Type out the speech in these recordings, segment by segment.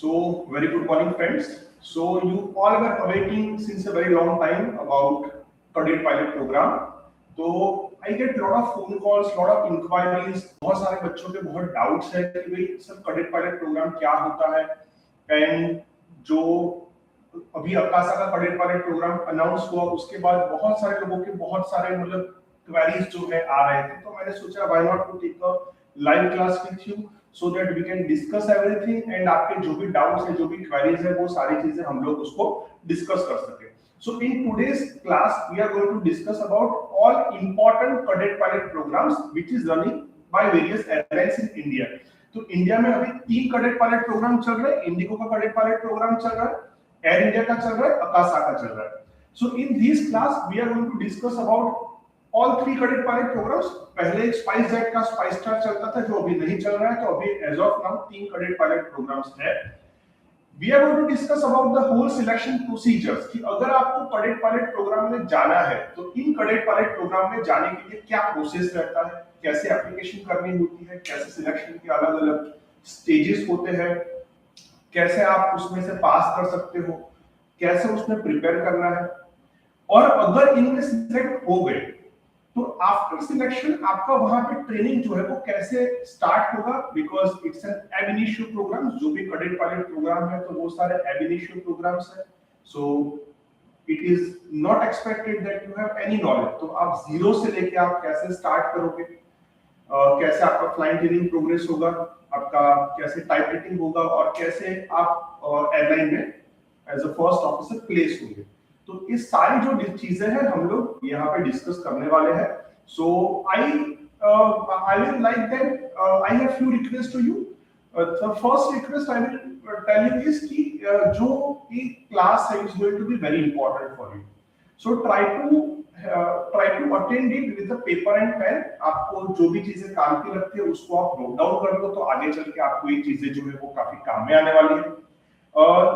So, very good morning, friends. So, you all were awaiting since a very long time about cadet pilot program. तो I get lot of phone calls, lot of inquiries. बहुत सारे बच्चों के बहुत doubts है कि भाई sir cadet pilot program क्या होता है and जो अभी अकासा का cadet pilot program अनाउंस हुआ उसके बाद बहुत सारे लोगों के बहुत सारे मतलब क्वेरीज जो है आ रहे थे तो मैंने सोचा why not to take a live class with you so that we can discuss everything and आपके जो भी डाउट्स है जो भी क्वेरीज है वो सारी चीजें हम लोग उसको डिस्कस कर सके. So in today's class we are going to discuss about all important cadet pilot programs which is running by various airlines in India. तो इंडिया में अभी 3 cadet pilot program चल रहे हैं. इंडिगो का cadet pilot program चल रहा है, एयर इंडिया का चल रहा है, अकासा का चल रहा है. So in this class we are going to discuss about all 3 cadet pilot programs. पहले एक स्पाइस जेट का स्पाइस स्टार चलता था जो अभी नहीं चल रहा है, तो अभी as of now 3 cadet pilot programs है. We are going to discuss about the whole selection procedures कि अगर आपको cadet pilot program में जाना है तो इन cadet pilot program में जाने के लिए क्या प्रोसेस रहता है, कैसे एप्लीकेशन करनी होती है, कैसे सिलेक्शन के अलग-अलग स्टेजेस होते हैं, कैसे आप उसमें से पास कर सकते हो, कैसे उसमें प्रिपेयर करना है, और अगर इनमें सिलेक्ट हो गए तो आफ्टर सिलेक्शन आपका वहां पे ट्रेनिंग जो है वो कैसे स्टार्ट होगा, because it's an ab initio program. जो भी cadet pilot प्रोग्राम है तो वो सारे एब इनिशियो प्रोग्राम्स है. सो it is not expected that you have any knowledge. तो आप जीरो से लेके आप कैसे स्टार्ट करोगे, कैसे आपका फ्लाइंग ट्रेनिंग प्रोग्रेस होगा, आपका कैसे टाइप रेटिंग होगा और कैसे आप एयरलाइन में as a first officer place होंगे. तो इस सारी जो चीजें हैं हम लोग यहाँ पे डिस्कस करने वाले हैं. So I will like that I have few request to you. The first request I will tell you is कि जो ये क्लास है is going to be very important for you. So try to attend it with a paper and pen. आपको जो भी चीजें काम की लगती है उसको आप नोट डाउन कर लो, तो आगे चल के आपको ये चीजें जो है वो काफी काम में आने वाली है.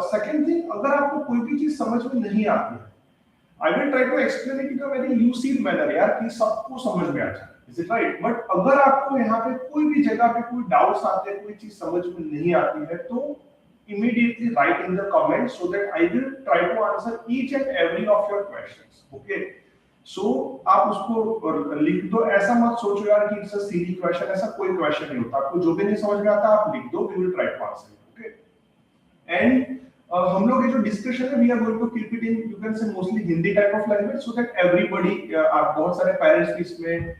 सेकंड थिंग, अगर आपको कोई भी चीज समझ में नहीं आती है, I will try to explain it in a very lucid manner यार कि सबको समझ में आ जाए. Is it right? बट अगर आपको यहाँ पे कोई भी जगह पे कोई डाउट्स आते हैं, कोई चीज समझ में नहीं आती है, तो immediately write in the comments so that I will try to answer each and every of your questions. Okay? So आप उसको लिख दो. ऐसा मत सोचो यार कि इट्स अ सिली क्वेश्चन, ऐसा कोई क्वेश्चन नहीं होता. आपको जो भी नहीं समझ में आता आप लिख दो, we will try to answer it. Okay? And हम लोग ये जो डिस्कशन है, we are going to keep it in you can say mostly Hindi type of language so that everybody, आप बहुत सारे पेरेंट्स भी इसमें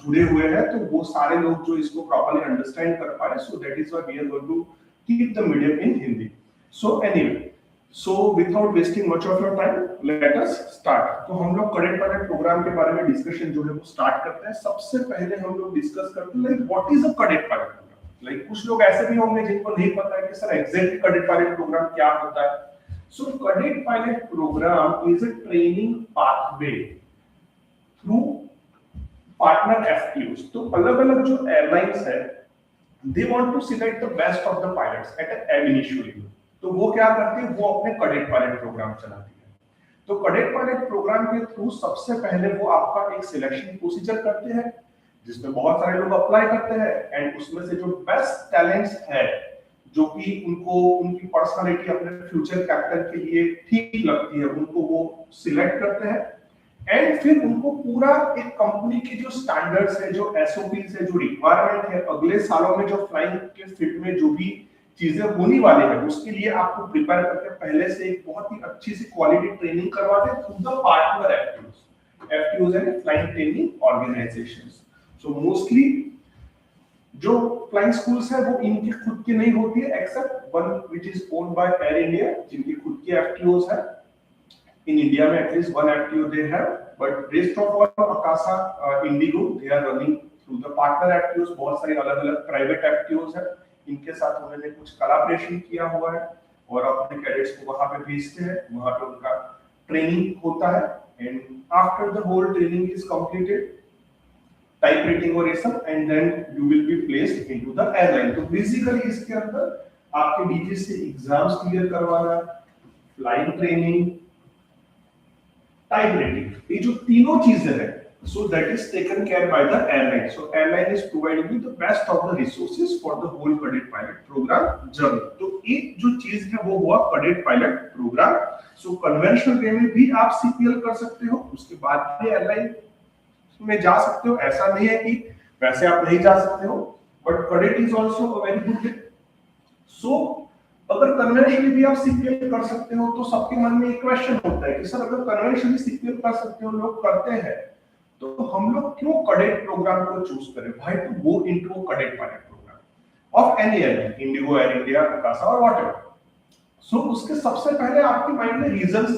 जुड़े हुए हैं, तो वो सारे लोग जो इसको प्रॉपर्ली अंडरस्टैंड कर पाए. So that is why we are going to keep the medium in Hindi. So anyway, so without wasting much of your time let us start. तो हम लोग cadet pilot प्रोग्राम के बारे में डिस्कशन जो है वो स्टार्ट करते हैं. सबसे पहले हम लोग डिस्कस करते हैं like what is a cadet pilot. Like कुछ लोग ऐसे भी होंगे जिनको नहीं पता है कि sir exactly cadet pilot program क्या होता है. So cadet pilot program is a training pathway through partner FTUs. तो अलग-अलग जो एयरलाइंस है, they want to select the best of the pilots at ab initio level. तो वो क्या करते हैं, वो अपने cadet pilot प्रोग्राम चलाती है. तो cadet pilot प्रोग्राम के थ्रू सबसे पहले वो आपका एक सिलेक्शन प्रोसीजर करते हैं जिसमें बहुत सारे लोग अप्लाई करते हैं, एंड उसमें से जो बेस्ट टैलेंट्स है जो कि उनको उनकी पर्सनालिटी अपने फ्यूचर कैप्टन के लिए ठीक लगती है, उनको वो सिलेक्ट करते हैं. एंड फिर उनको पूरा एक कंपनी की जो स्टैंडर्ड्स है, जो एसओपीज है, जो रिक्वायरमेंट है, अगले सालों में जो फ्लाइंग के फील्ड में जो भी चीजें होने वाली है उसके लिए आपको प्रिपेयर करके पहले से एक बहुत ही अच्छी सी क्वालिटी ट्रेनिंग करवाते हैं through the partner FTUs and flying training organisations. So mostly जो फ्लाइंग स्कूल्स है वो इनकी खुद की नहीं होती है, except one which is owned by Air India, जिनकी खुद की एफटीओज है. इन इंडिया में at least one FTO they have, but rest of all Akasa, IndiGo, they are running through the partner FTOs. बहुत सारी अलग-अलग प्राइवेट एफटीओज है, इनके साथ उन्होंने कुछ कोलैबोरेशन किया हुआ है और अपने कैडेट्स को वहां पे भेजते हैं. वहां पे उनका ट्रेनिंग होता है, and after the whole training is completed, type rating और ये सब, and then you will be placed into the airline. तो बेसिकली इसके अंदर आपके डीजी से एग्जाम्स क्लियर करवाना, फ्लाइंग ट्रेनिंग, टाइप रेटिंग, ये जो तीनों चीजें हैं So that is taken care by the airline. So airline is providing you the best of the resources for the whole cadet pilot program journey. तो एक जो चीज है वो हुआ cadet pilot program. So conventional way में भी आप CPL कर सकते हो, उसके बाद भी airline में जा सकते हो. ऐसा नहीं है कि वैसे आप नहीं जा सकते हो, but cadet is also a very good way. So अगर कन्वेंशनली भी आप सीपीएल कर सकते हो तो सबके मन में एक क्वेश्चन होता है कि सर अगर कन्वेंशनली सीपीएल कर सकते हो, लोग करते हैं, तो हम लोग क्यों कैडेट प्रोग्राम को चूज करें? Why to go into cadet pilot program of any airline, IndiGo, Air India, Akasa और व्हाटएवर. सो उसके सबसे पहले आपके माइंड में रीजंस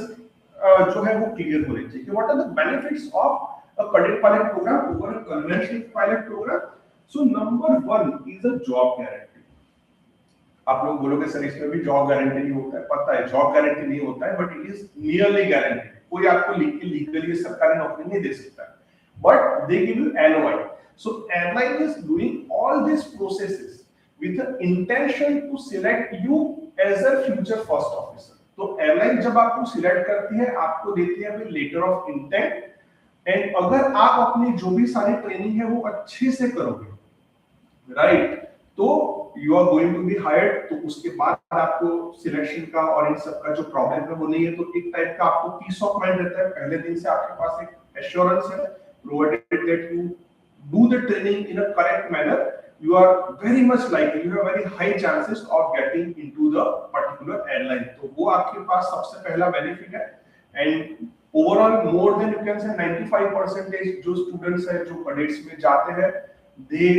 जो है वो क्लियर होने चाहिए कि what are the benefits of a cadet pilot program over a conventional pilot program. So number 1 is a job guarantee. आप लोग बोलोगे सर इसमें भी जॉब गारंटी नहीं होता है. पता है जॉब गारंटी नहीं होता है, but it is nearly guarantee. कोई आपको लिख के लीगली सरकारी नौकरी नहीं दे सकता है, but they give you LOI. So airline is doing all these processes with the intention to select you as a future first officer. तो airline जब आपको सिलेक्ट करती है, आपको देती है अभी लेटर ऑफ इंटेंट, एंड अगर आप अपनी जो भी सारी ट्रेनिंग है वो अच्छे से करोगे, राइट, तो you are going to be hired. तो उसके बाद आपको सिलेक्शन का और इन सब का जो प्रॉब्लम है वो नहीं है. तो एक टाइप का आपको पीस ऑफ माइंड रहता है. पहले दिन से आपके पास एक एश्योरेंस है, provided that you do the training in a correct manner, you are very much likely, you have very high chances of getting into the particular airline. तो वो आपके पास सबसे पहला बेनिफिट है. And overall more than you can से 95% जो students हैं जो कैडेट्स में जाते हैं, दे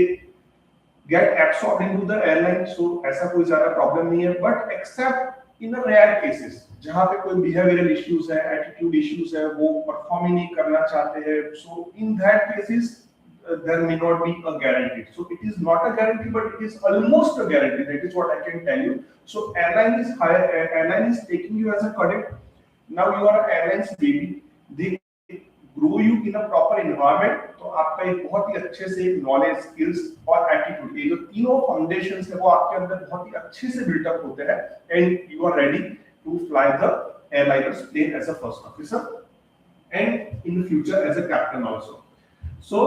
get absorbed into the airline. So ऐसा कोई ज्यादा प्रॉब्लम नहीं है. But except in rare cases जहां पे कोई बिहेवियरल इश्यूज है, एटीट्यूड इश्यूज है, वो परफॉर्म ही नहीं करना चाहते हैं, so in that cases there may not be a guarantee. So it is not a guarantee, but it is almost a guarantee. That is what I can tell you. So airline is taking you as a cadet. Now you are an airline's baby. They grow you in a proper environment. तो आपका एक बहुत ही अच्छे से knowledge, skills और attitude, ये जो तीनों फाउंडेशंस है वो आपके अंदर बहुत ही अच्छे से बिल्टअप होते हैं, and you are ready to fly the airliners plane as a first officer and in the future as a captain also. So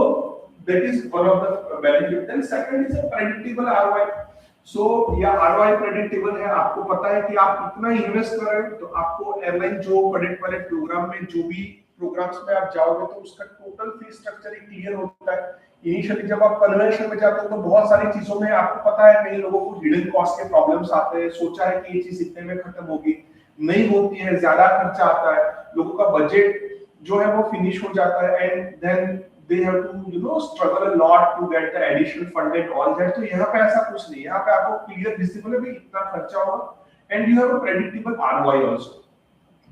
that is one of the benefit. Then second is a predictable ROI. So या ROI predictable है. आपको पता है कि आप इतना invest कर रहे हो, तो आपको एयरलाइन जो कैडेट वाले प्रोग्राम में जो भी प्रोग्राम्स में आप जाओगे तो उसका टोटल फी स्ट्रक्चर ही क्लियर होता है. इनिशियली जब आप कन्वेंशन में जाते हो तो बहुत सारी चीजों में आपको पता है कई लोगों को हिडन कॉस्ट के प्रॉब्लम्स आते हैं. सोचा है कि ये चीज इतने में खत्म होगी, नहीं होती है, ज्यादा खर्चा आता है, लोगों का बजट जो है वो फिनिश हो जाता है, and then they have to struggle a lot to get the additional fund and all that. तो यहाँ पे ऐसा कुछ नहीं है. यहाँ पे आपको क्लियर विजिबल है भी इतना खर्चा होगा, and you have a predictable ROI also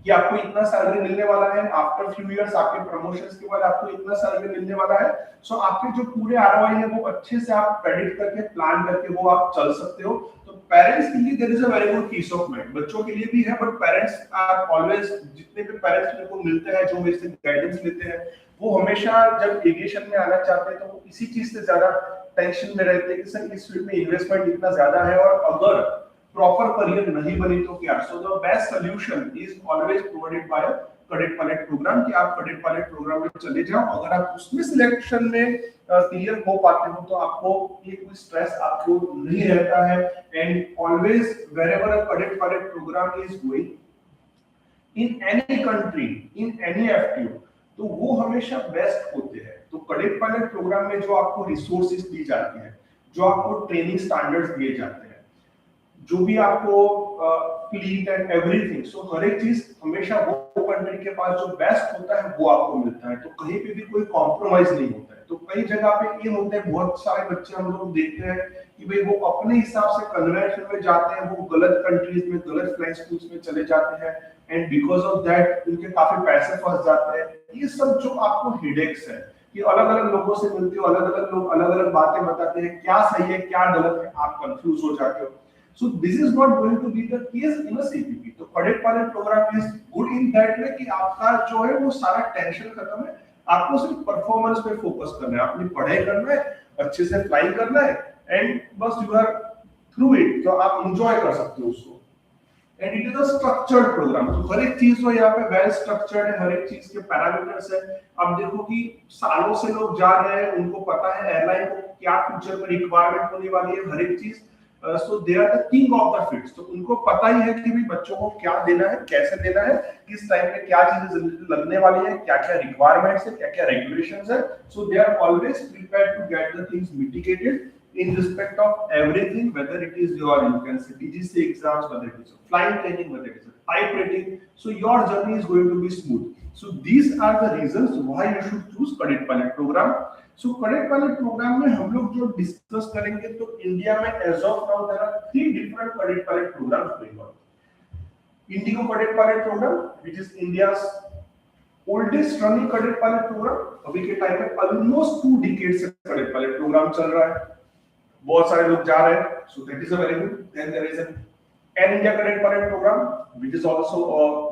कि आपको इतना सैलरी मिलने वाला है. आफ्टर फ्यू इयर्स आपके प्रमोशंस के बाद आपको इतना सैलरी मिलने वाला है. सो आपके जो पूरे ROI है वो अच्छे से आप प्रेडिक्ट करके प्लान करके वो आप चल सकते हो. तो पेरेंट्स के लिए there is a very good peace of mind. बच्चों के लिए भी है, बट पेरेंट्स आर ऑलवेज, जितने भी पेरेंट्स मेरे को मिलते हैं जो मेरे से गाइडेंस लेते हैं, वो हमेशा जब एविएशन में आना चाहते हैं तो वो इसी चीज से ज्यादा टेंशन में रहते हैं कि सर इस फील्ड में इन्वेस्टमेंट इतना ज्यादा है और अगर प्रॉपर करियर नहीं बनी तो क्या. So the best solution is always provided by cadet pilot program कि आप कैडेट पायलट प्रोग्राम में चले जाओ. अगर आप उसमें सिलेक्शन में क्लियर हो पाते हो तो आपको ये कोई स्ट्रेस आपको नहीं रहता है. And always wherever a cadet pilot program is going in any country, in any FTO, तो वो हमेशा बेस्ट होते हैं. तो कैडेट पायलट प्रोग्राम में जो आपको रिसोर्सेज दी जाती है, जो आपको ट्रेनिंग स्टैंडर्ड्स दिए जाते हैं, जो भी आपको फ्लीट एंड एवरीथिंग, सो हर एक चीज हमेशा वो कंट्री के पास जो बेस्ट होता है वो आपको मिलता है. तो कहीं पे भी कोई कॉम्प्रोमाइज नहीं होता है. तो कई जगह पे ये होते हैं, बहुत सारे बच्चे हम लोग देखते हैं कि भाई वो अपने हिसाब से कन्वेंशन में जाते हैं, वो गलत कंट्रीज में, गलत फ्लाइंग स्कूल्स में चले जाते हैं, एंड बिकॉज ऑफ दैट उनके काफी पैसे फंस जाते हैं. ये सब जो आपको हेडेक्स है कि अलग अलग लोगों से मिलते हो, अलग अलग लोग अलग अलग बातें बताते हैं, क्या सही है क्या गलत है, आप कंफ्यूज हो जाते हो. So this is not going to be the case in a CPP. तो cadet pilot program is good in that way कि आपका जो है वो सारा टेंशन खत्म है. आपको सिर्फ परफॉर्मेंस पे फोकस करना है, अपनी पढ़ाई करना है, अच्छे से फ्लाई करना है, एंड बस यू आर थ्रू इट. तो आप एंजॉय कर सकते हो उसको. And it is a structured program. तो हर एक चीज तो यहाँ पे वेल स्ट्रक्चर्ड है, हर एक चीज के पैरामीटर्स है। अब देखो कि सालों से लोग जा रहे हैं, उनको पता है एयरलाइन को क्या फ्यूचर में रिक्वायरमेंट होने वाली है, हर एक चीज। So they are the king of the field. तो उनको पता ही है कि भी बच्चों को क्या देना है, कैसे देना है, किस टाइम पे क्या चीजें लगने वाली है, क्या क्या रिक्वायरमेंट्स है, क्या क्या रेगुलेशंस है। So they are always prepared to get the things mitigated in respect of everything, whether it is your, you can say, DGC exams, whether it is flying training, whether it is a type rating. So your journey is going to be smooth. So these are the reasons why you should choose cadet pilot program. So cadet pilot program में हम लोग जो discuss करेंगे, तो India में as of now there are 3 different cadet pilot programs going on. Indigo cadet pilot program, which is India's oldest running cadet pilot program. अभी के time में almost 2 decades से cadet pilot program चल रहा है, बहुत सारे लोग जा रहे हैं, so that is a very good. Then there is an India Cadet Pilot program, which is also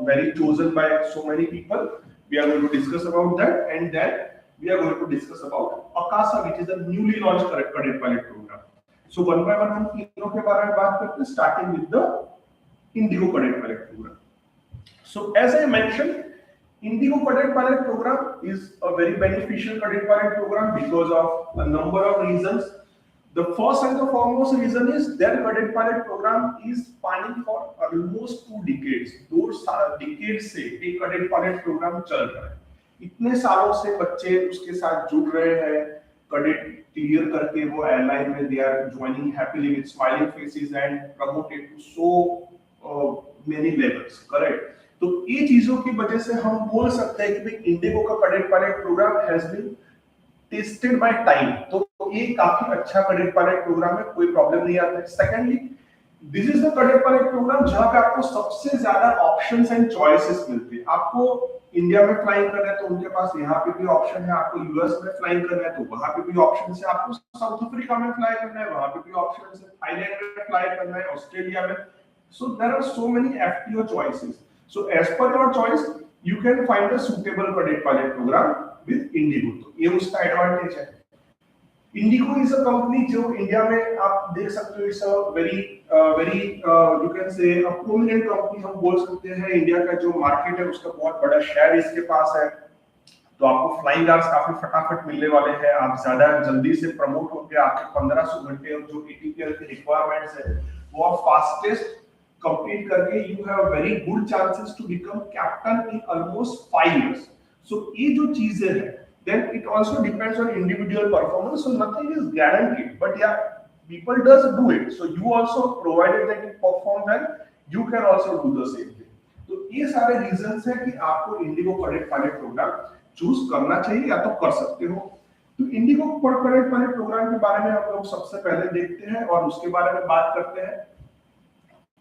very chosen by so many people. We are going to discuss about that, and then we are going to discuss about Akasa, which is a newly launched cadet pilot program. So one by one हम तीनों के बारे में बात करते हैं, starting with the Indigo Cadet Pilot program. So as I mentioned, Indigo Cadet Pilot program is a very beneficial cadet pilot program because of a number of reasons. The first and the foremost reason is their cadet pilot program is spanning for almost 2 decades. 2 decades से एक cadet pilot program चल रहा है। इतने सालों से बच्चे उसके साथ जुड़ रहे हैं, cadet क्लियर करके वो एयरलाइन में they are joining happily with smiling faces and promoted to so many levels, correct? तो ये चीजों की वजह से हम बोल सकते हैं कि इंडिगो का cadet pilot program has been tested by time. तो ये काफी अच्छा कैडेट पायलट प्रोग्राम है, कोई प्रॉब्लम नहीं आता है। Secondly, this is the cadet pilot program जहां पे आपको सबसे ज्यादा ऑप्शंस एंड चॉइसेस मिलते हैं। आपको इंडिया में फ्लाइंग करना है तो उनके पास यहाँ पे भी ऑप्शन है, आपको यूएस में फ्लाइंग करना है तो वहां पे भी ऑप्शन है, आपको साउथ अफ्रीका में फ्लाई करना है वहां पे भी ऑप्शन है, थाईलैंड में फ्लाई करना है, ऑस्ट्रेलिया में। So there are so many FTO choices. So as per your choice you can find a suitable cadet pilot program with IndiGo. तो ये उसका एडवांटेज है। इंडिगो इज अ कंपनी जो इंडिया में आप देख सकते हो, it's a very you can say a prominent company हम बोल सकते हैं। इंडिया का जो मार्केट है उसका बहुत बड़ा शेयर इसके पास है। तो आपको फ्लाइंग आवर्स काफी फटाफट मिलने वाले हैं, आप ज्यादा जल्दी से प्रमोट होकर आपके 1500 घंटे और जो एटीपीएल की रिक्वायरमेंट्स है वो आप फास्टेस्ट कंप्लीट करके you have very good chances to become captain in almost 5 years. So ये जो चीजें हैं, then it also depends on individual performance. So nothing is guaranteed, but yeah, people does do it. So you also, provided that you perform well, you can also do the same thing. तो ये सारे reasons हैं कि आपको IndiGo cadet pilot program choose करना चाहिए या तो कर सकते हो। तो इंडिगो कैडेट पायलट प्रोग्राम के बारे में हम लोग सबसे पहले देखते हैं और उसके बारे में बात करते हैं।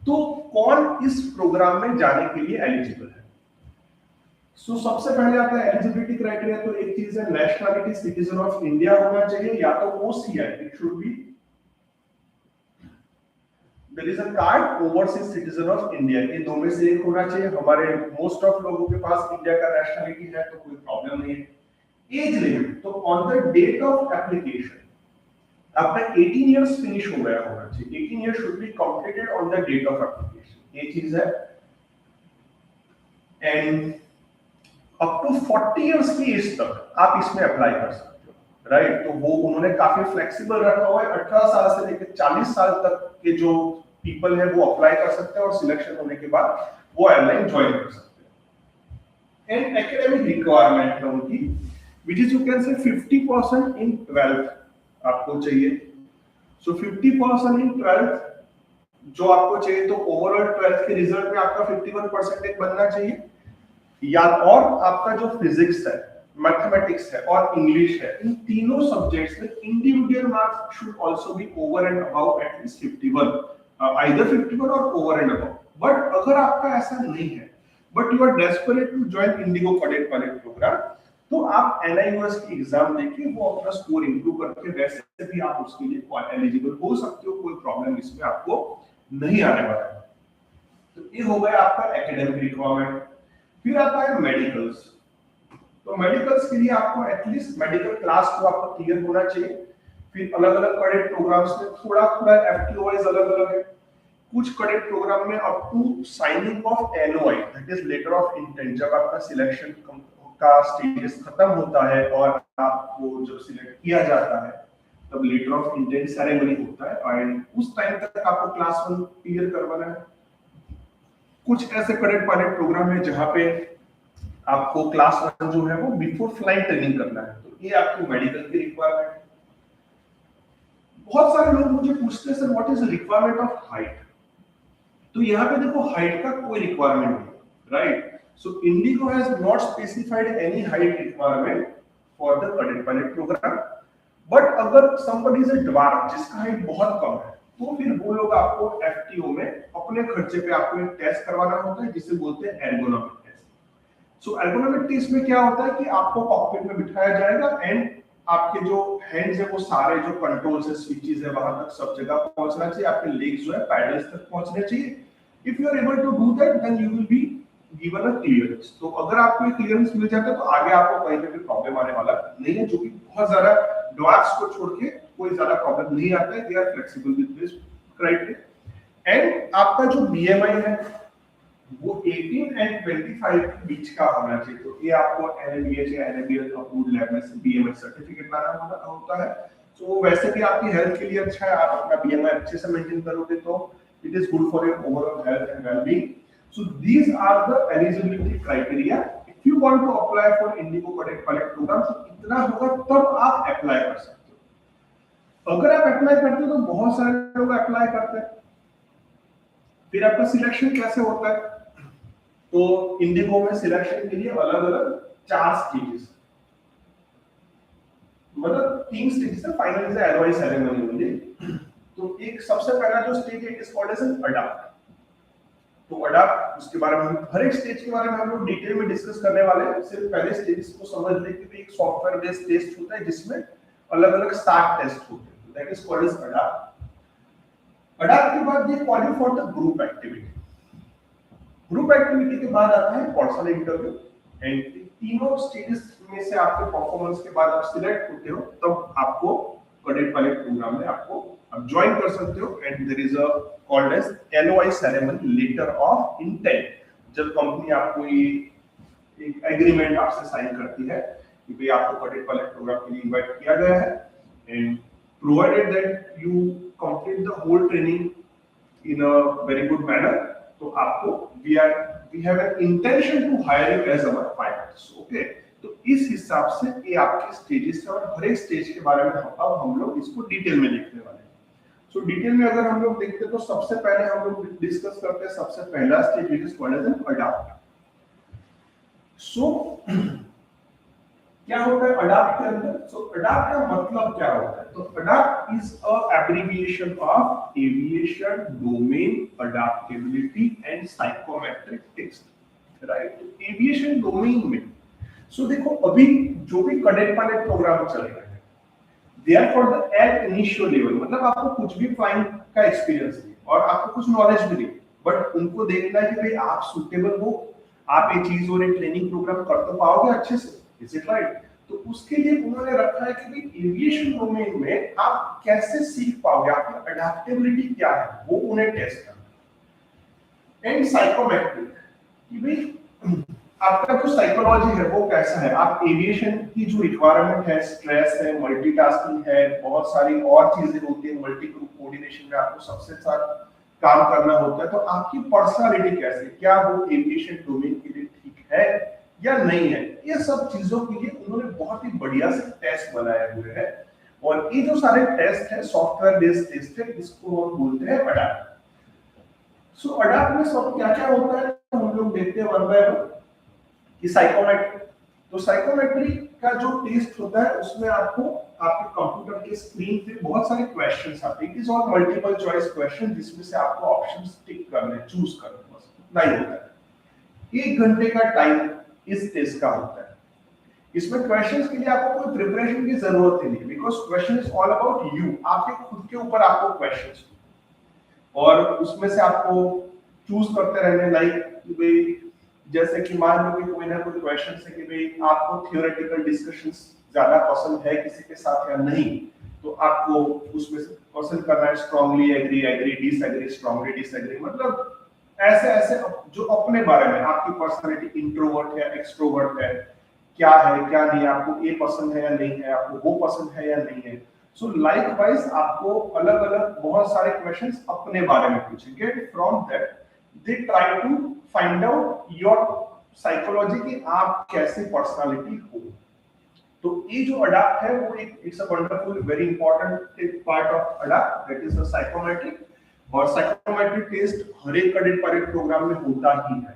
तो कौन इस प्रोग्राम में जाने के लिए एलिजिबल है? सो सबसे पहले आता है एलिजिबिलिटी क्राइटेरिया। तो एक चीज है नेशनलिटी, सिटीजन ऑफ इंडिया होना चाहिए या तो OCI, it should be there is a card overseas citizen of India. ये दो में से एक होना चाहिए। हमारे मोस्ट ऑफ लोगों के पास इंडिया का नेशनलिटी है तो कोई प्रॉब्लम नहीं है। एज लिमिट, तो on the date of application आपका 18 इयर्स फिनिश हो गया होना चाहिए। 18 years should be completed on the date of application, ये चीज है। एंड अप टू 40 इयर्स की एज तक आप इसमें अप्लाई कर सकते हो, राइट? तो वो उन्होंने काफी फ्लेक्सिबल रखा हुआ है। 18 साल से लेकर 40 साल तक के जो पीपल है वो अप्लाई कर सकते हैं और सिलेक्शन होने के बाद वो एयरलाइन ज्वाइन कर सकते हैं। एंड एकेडमिक रिक्वायरमेंट है उनकी, व्हिच इज यू कैन से 50% इन 12th आपको चाहिए। सो 50% इन 12th जो आपको चाहिए, तो ओवरऑल 12th के रिजल्ट में आपका 51% बनना चाहिए। या और आपका जो फिजिक्स है, मैथमेटिक्स है और इंग्लिश है, इन तीनों सब्जेक्ट्स में individual marks should also be over and above at least 51, either 51 और ओवर एंड अबव। बट अगर आपका ऐसा नहीं है, but you are desperate to join IndiGo cadet pilot program, तो आप एनआईओएस की एग्जाम देके वो अपना स्कोर इंप्रूव करके वैसे भी आप उसके लिए एलिजिबल हो सकते हो। कोई प्रॉब्लम इसमें आपको नहीं आने वाला है। तो ये हो गया आपका एकेडमिक रिक्वायरमेंट। फिर आता है मेडिकल्स। तो मेडिकल्स के लिए आपको एटलीस्ट मेडिकल क्लास को आपको क्लियर होना चाहिए। फिर अलग अलग कैडेट प्रोग्राम्स में थोड़ा थोड़ा एफटीओ वाइज अलग अलग है। कुछ कैडेट प्रोग्राम में up to signing off LOI, that is letter of intent, जब आपका सिलेक्शन का स्टेटस खत्म होता है और आपको जब सिलेक्ट किया जाता है तब लेटर ऑफ इंटेंट सेरेमनी होता है एंड उस टाइम तक आपको क्लास 1 क्लियर करवाना है। कुछ ऐसे कैडेट पायलट प्रोग्राम है जहां पे आपको क्लास 1 जो है वो बिफोर फ्लाइट ट्रेनिंग करना है, तो ये आपकी मेडिकल की रिक्वायरमेंट है। बहुत सारे लोग मुझे पूछते हैं sir what is the requirement of height, तो यहाँ पे देखो हाइट का कोई रिक्वायरमेंट नहीं, right. So IndiGo has not specified any height requirement for the cadet pilot program, but अगर समबडी इज अ ड्वार्फ जिसका हाइट बहुत कम है तो फिर वो लोग आपको एफटीओ में अपने खर्चे पे आपको एक टेस्ट करवाना होता है जिसे बोलते हैं एर्गोनॉमिक टेस्ट। सो एर्गोनॉमिक टेस्ट में क्या होता है कि आपको कॉकपिट में बिठाया जाएगा एंड आपके जो हैंड्स है वो सारे जो कंट्रोल्स है स्विचेस है वहां तक सब जगह पहुंचना चाहिए, आपके लेग्स जो है पैडल्स तक पहुंचने चाहिए। If you are able to do that then you will be given a clearance. तो अगर आपको ये क्लियरेंस मिल जाता है तो आगे आपको कहीं पे भी प्रॉब्लम आने वाला नहीं है, जो कि बहुत ज्यादा ड्वार्फ्स को छोड़ के कोई ज्यादा प्रॉब्लम नहीं आता है, they are flexible with this criteria. And आपका जो बीएमआई है वो 18 एंड 25 के बीच का होना चाहिए, तो ये आपको एनएबीएच या एनएबीएल अप्रूव्ड लैब में से बीएमआई सर्टिफिकेट लाना होता है। तो वैसे भी आपकी हेल्थ के लिए अच्छा है, आप अपना बीएमआई अच्छे से मेंटेन करोगे तो it is good for your overall health and wellbeing. So these are the eligibility criteria. If you want to apply for Indigo Cadet Pilot Program, तो इतना होगा तब आप अप्लाई कर सकते हो। अगर आप अप्लाई करते हो तो बहुत सारे लोग अप्लाई करते हैं, फिर आपका सिलेक्शन कैसे होता है? तो इंडिगो में सिलेक्शन के लिए अलग अलग 4 स्टेजेस, मतलब 3 स्टेजेस है, final is LOI ceremony only. तो एक सबसे पहला जो स्टेज है it is called as an adapt. तो अडॉप्ट उसके बारे में हर एक स्टेज के बारे में हम लोग डिटेल में डिस्कस करने वाले हैं। सिर्फ पहले स्टेज को समझ लें कि एक सॉफ्टवेयर बेस्ड टेस्ट होता है जिसमें अलग अलग स्टार्ट टेस्ट होते हैं, that is called as adapt. Adapt के बाद ये qualify for the group activity. Group activity के बाद आता है पर्सनल इंटरव्यू एंड तीनों स्टेजेस में से आपके परफॉर्मेंस के बाद आप सिलेक्ट होते हो तब आपको कैडेट पायलट प्रोग्राम में आपको आप ज्वाइन कर सकते हो and there is a called as LOI ceremony, letter of intent. जब कंपनी आपको ये एक एग्रीमेंट आपसे साइन करती है कि भाई आपको कैडेट पायलट प्रोग्राम के लिए इनवाइट किया गया है and provided that you complete the whole training in a very good manner, तो आपको we have an intention to hire you as our pilots. Okay, तो इस हिसाब से ये आपके स्टेजेस है और हर एक स्टेज के बारे में अब हम लोग इसको डिटेल में देखने वाले हैं। सो डिटेल में अगर हम लोग देखते हैं तो सबसे पहले हम लोग डिस्कस करते हैं सबसे पहला stage which is called as an ADAPT. So क्या होता है अडॉप्ट के अंदर? सो अडॉप्ट का मतलब क्या होता है? तो ADAPT is a abbreviation of aviation domain adaptability and psychometric test, right. Aviation domain में सो देखो अभी जो भी कैडेट पायलट प्रोग्राम चल रहा है they are for the at initial level, मतलब आपको कुछ भी फ्लाइंग का एक्सपीरियंस नहीं और आपको कुछ नॉलेज भी नहीं, बट उनको देखना है कि भाई आप सुटेबल हो, आप ये चीज और एक ट्रेनिंग प्रोग्राम कर तो पाओगे अच्छे से, इज इट राइट। तो उसके लिए उन्होंने रखा है कि भाई एविएशन डोमेन में आप कैसे सीख पाओगे, आपकी अडैप्टेबिलिटी क्या है वो उन्हें टेस्ट करना। एंड साइकोमेट्रिक कि भाई आपका जो साइकोलॉजी है वो कैसा है, आप एविएशन की जो रिक्वायरमेंट है, स्ट्रेस है, मल्टीटास्किंग है, बहुत सारी और चीजें होती है, मल्टी ग्रुप कोऑर्डिनेशन में आपको सबसे साथ काम करना होता है, तो आपकी पर्सनालिटी कैसे, क्या वो एविएशन डोमेन के लिए ठीक है या नहीं है, ये सब चीजों के लिए उन्होंने बहुत ही बढ़िया से टेस्ट बनाए हुए हैं। और ये जो सारे टेस्ट है सॉफ्टवेयर बेस्ड टेस्ट है, इसको हम बोलते हैं अडॉप्ट। सो अडॉप्ट में सब क्या क्या होता है तो हम लोग देखते हैं वन बाय वन कि साइकोमेट्री। तो साइकोमेट्री का जो टेस्ट होता है उसमें आपको आपके कंप्यूटर के स्क्रीन पे बहुत सारे क्वेश्चंस आते हैं, it is all multiple choice question जिसमें से आपको ऑप्शंस टिक करने चूज करने, बस इतना ही होता है। 1 घंटे का टाइम इस टेस्ट का होता है। इसमें क्वेश्चंस के लिए आपको कोई प्रिपरेशन की जरूरत ही नहीं, because question is all about you, आपके खुद के ऊपर आपको क्वेश्चंस और उसमें से आपको चूज करते रहने, लाइक जैसे कि मान लो कि कोई ना कोई क्वेश्चन है कि भाई आपको थ्योरेटिकल डिस्कशंस ज्यादा पसंद है किसी के साथ या नहीं, तो आपको उसमें से पसंद करना है strongly agree, agree, disagree, strongly disagree, मतलब ऐसे ऐसे जो अपने बारे में आपकी पर्सनालिटी इंट्रोवर्ट है, एक्सट्रोवर्ट है, क्या है क्या नहीं है, आपको ये पसंद है या नहीं है, आपको वो पसंद है या नहीं है। सो लाइकवाइज आपको अलग अलग बहुत सारे क्वेश्चंस अपने बारे में पूछेंगे। From that they try to find out your psychology की आप कैसे पर्सनालिटी हो। तो ये जो अडाप्ट है वो एक it's a wonderful very important part of adapt, that is a psychometric. और साइकोमेट्रिक टेस्ट हर एक क्रेडिट पायलट प्रोग्राम में होता ही है,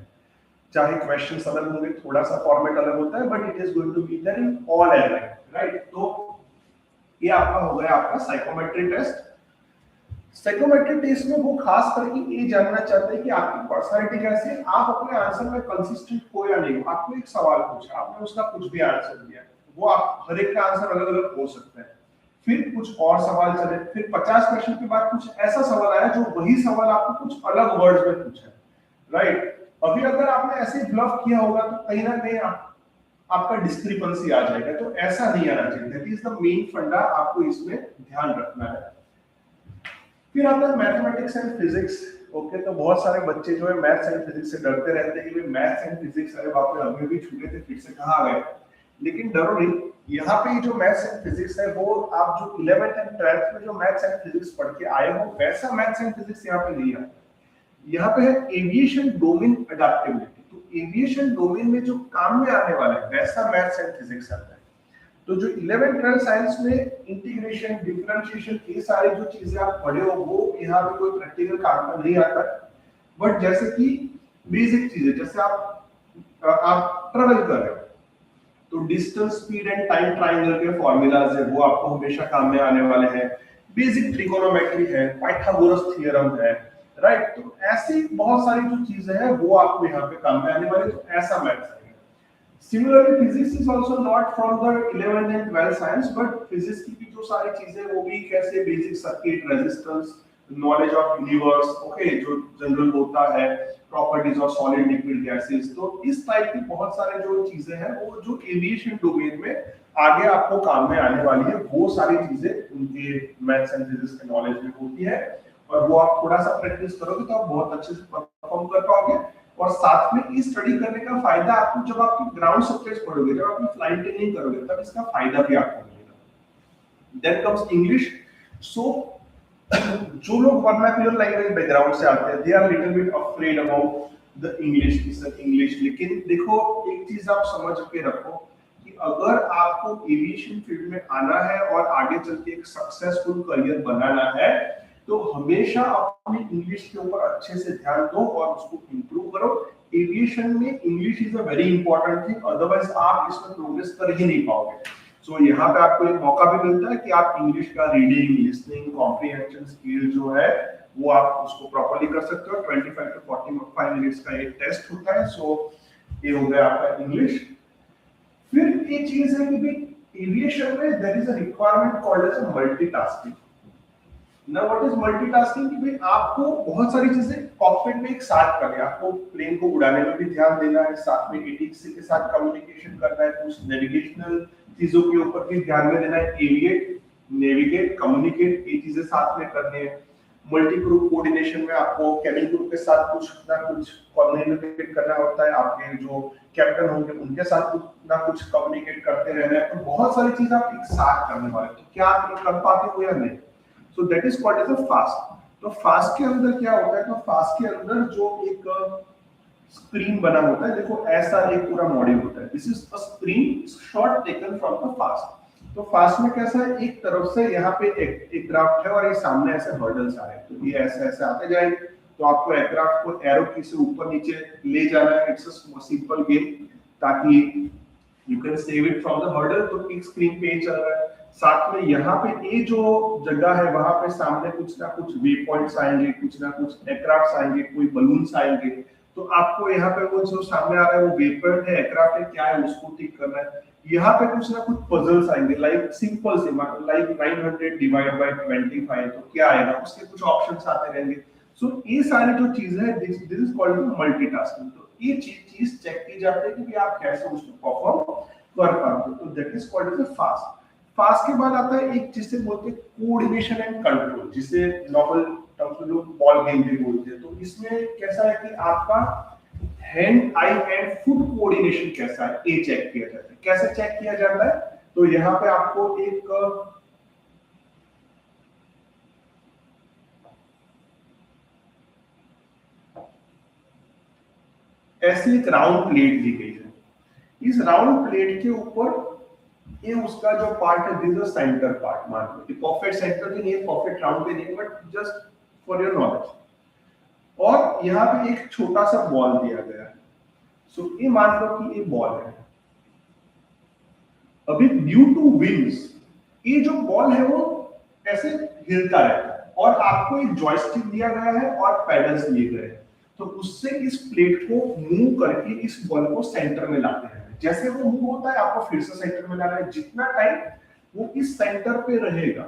चाहे क्वेश्चंस अलग होंगे, थोड़ा सा फॉर्मेट अलग होता है, but it is going to be there in all align, right. तो ये आपका हो गया आपका साइकोमेट्रिक टेस्ट। साइकोमेट्रिक टेस्ट में वो खास करके ये जानना चाहते हैं कि आपकी पर्सनालिटी कैसी है, आप अपने आंसर में कंसिस्टेंट हो या नहीं हो। आपको एक सवाल पूछा, आपने उसका कुछ भी आंसर दिया, वो आप हर एक का आंसर अलग अलग हो सकता है। फिर कुछ और सवाल चले, फिर 50 क्वेश्चन के बाद कुछ ऐसा सवाल आया जो वही सवाल आपको कुछ अलग वर्ड्स में पूछा है, राइट। अभी अगर आपने ऐसे ब्लफ किया होगा तो कहीं ना कहीं आपका डिस्क्रिपेंसी आ जाएगा, तो ऐसा नहीं आना चाहिए। दैट इज द मेन फंडा, आपको इसमें ध्यान रखना है। फिर आता है मैथमेटिक्स एंड फिजिक्स। ओके, तो बहुत सारे बच्चे जो है मैथ्स एंड फिजिक्स से डरते रहते हैं कि मैथ्स एंड फिजिक्स, अरे बाप रे अभी भी छूटे थे फिर से कहाँ आ गए। लेकिन डरो नहीं, यहाँ पे जो मैथ्स एंड फिजिक्स है वो आप जो 11th एंड 12th में जो मैथ्स एंड फिजिक्स पढ़ के आए हो वैसा मैथ्स एंड फिजिक्स यहाँ पे नहीं आता। यहाँ पे है एविएशन डोमेन अडैप्टेबिलिटी। तो एविएशन डोमेन में जो काम में आने वाला है वैसा मैथ्स एंड फिजिक्स आता है। तो जो 11th 12th साइंस में इंटीग्रेशन, डिफरेंशिएशन, ये सारी जो चीजें आप पढ़े हो वो यहाँ पे कोई प्रैक्टिकल काम में नहीं आता। बट जैसे कि बेसिक चीजें, जैसे आप ट्रेवल कर रहे हो तो distance, speed and time triangle के फॉर्मूलाज है वो आपको हमेशा काम में आने वाले हैं। बेसिक ट्रिगोनोमेट्री है, पाइथागोरस थ्योरम है, राइट। तो ऐसी बहुत सारी जो चीजें हैं वो आपको यहाँ पे काम में आने वाली, तो ऐसा मैथ्स है। Similarly, physics is also not from the 11th and 12th science, but physics की भी जो सारी चीजें वो भी कैसे basic circuit, resistance, knowledge of universe, okay, जो जनरल होता है, properties of solid liquid gases, तो इस टाइप की बहुत सारे जो चीजें हैं वो जो एविएशन डोमेन में आगे आपको काम में आने वाली है, वो सारी चीजें उनके मैथ्स एंड फिजिक्स के नॉलेज में होती है। और वो आप थोड़ा सा प्रैक्टिस करोगे तो आप बहुत अच्छे से परफॉर्म कर पाओगे। और साथ में ये स्टडी करने का फायदा आपको जब आप ग्राउंड सब्जेक्ट्स पढ़ोगे, जब आप फ्लाइट ट्रेनिंग करोगे, तब इसका फायदा भी आपको मिलेगा। Then comes English. सो जो लोग वर्नाक्युलर लैंग्वेज बैकग्राउंड से आते हैं, they are little bit afraid about the English. लेकिन देखो एक चीज आप समझ के रखो कि अगर आपको एविएशन फील्ड में आना है और आगे चल के एक सक्सेसफुल करियर बनाना है तो हमेशा अपनी इंग्लिश के ऊपर अच्छे से ध्यान दो और उसको इंप्रूव करो। एविएशन में English is a very important thing, otherwise आप इसमें प्रोग्रेस कर ही नहीं पाओगे। सो यहाँ पे आपको एक मौका भी मिलता है कि आप इंग्लिश का रीडिंग, लिसनिंग, कॉम्प्रिहेंशन स्किल जो है वो आप उसको प्रॉपर्ली कर सकते हो। 25 to 45 मिनट्स का एक टेस्ट होता है। सो ये हो गया आपका इंग्लिश। फिर ये चीज है कि एविएशन में there is a requirement called as multitasking. Now what is multitasking? कि भाई आपको बहुत सारी चीजें कॉकपिट में एक साथ करनी है, आपको प्लेन को उड़ाने में भी ध्यान देना है, साथ में एटीसी के साथ कम्युनिकेशन करना है, कुछ नेविगेशनल चीजों के ऊपर भी ध्यान में देना है, एविएट, नेविगेट, कम्युनिकेट, ये चीजें साथ में करनी है। मल्टी ग्रुप कोऑर्डिनेशन में आपको केबिन क्रू के साथ कुछ ना कुछ कम्युनिकेट करना होता है, आपके जो कैप्टन होंगे उनके साथ कुछ ना कुछ कम्युनिकेट करते रहना है। तो बहुत सारी चीजें आप एक साथ करने वाले, तो क्या आप ये कर पाते हो या नहीं? So that is called as a fast। तो फास्ट के अंदर क्या होता है? तो फास्ट के अंदर जो एक स्क्रीन बना होता है, देखो ऐसा एक पूरा मॉड्यूल होता है। This is a screen shot taken from the fast. तो फास्ट में कैसा है, एक तरफ से यहाँ पे एक ग्राफ है और ये सामने ऐसे हर्डल्स आ रहे हैं, तो ये ऐसे ऐसे आते जाएंगे। तो आपको एयरक्राफ्ट को एरो की से ऊपर नीचे ले जाना है। इट्स अ सिंपल गेम, ताकि you can save it from the hurdle. तो एक स्क्रीन पे चल रहा है, साथ में यहाँ पे ये जो जगह है वहां पे सामने कुछ ना कुछ वे पॉइंट्स आएंगे, कुछ ना कुछ एयरक्राफ्ट आएंगे, कोई बलून्स आएंगे। तो आपको यहाँ पे वो जो सामने आ रहा है वो वे पॉइंट है, एयरक्राफ्ट है, क्या है उसको टिक करना है। यहाँ पे कुछ ना कुछ पजल्स आएंगे, लाइक सिंपल से लाइक 900 डिवाइड बाय 25, तो क्या आएगा, उसके कुछ ऑप्शंस आते रहेंगे। सो ये सारी जो चीजें है, दिस इज कॉल्ड मल्टीटास्किंग। तो ये चीज चेक की जाती है कि आप कैसे उसको परफॉर्म कर पाते हो। तो that is called as a fast. Fast के बाद आता है एक जिसे बोलते हैं कोऑर्डिनेशन एंड कंट्रोल, जिसे नॉर्मल टर्म्स में लोग बॉल गेम भी बोलते हैं। तो इसमें कैसा है कि आपका hand I and foot coordination कैसा है ये चेक किया जाता है। कैसे चेक किया जाता है? तो यहाँ पे आपको एक ऐसी एक राउंड प्लेट दी गई है। इस राउंड प्लेट के ऊपर ये उसका जो पार्ट है, दिस इज सेंटर पार्ट। मान लो कि परफेक्ट सेंटर भी नहीं है, परफेक्ट राउंड भी नहीं है, but just for your knowledge. और यहाँ पे एक छोटा सा बॉल दिया गया है। सो ये मान लो कि ये बॉल है। अभी ड्यू टू विंड्स ये जो बॉल है वो ऐसे हिलता रहता है, और आपको एक जॉयस्टिक दिया गया है और पैडल्स दिए गए हैं। तो उससे इस प्लेट को मूव करके इस बॉल को सेंटर में लाते हैं। जैसे वो मूव होता है आपको फिर से सेंटर में लाना है। जितना टाइम वो इस सेंटर पे रहेगा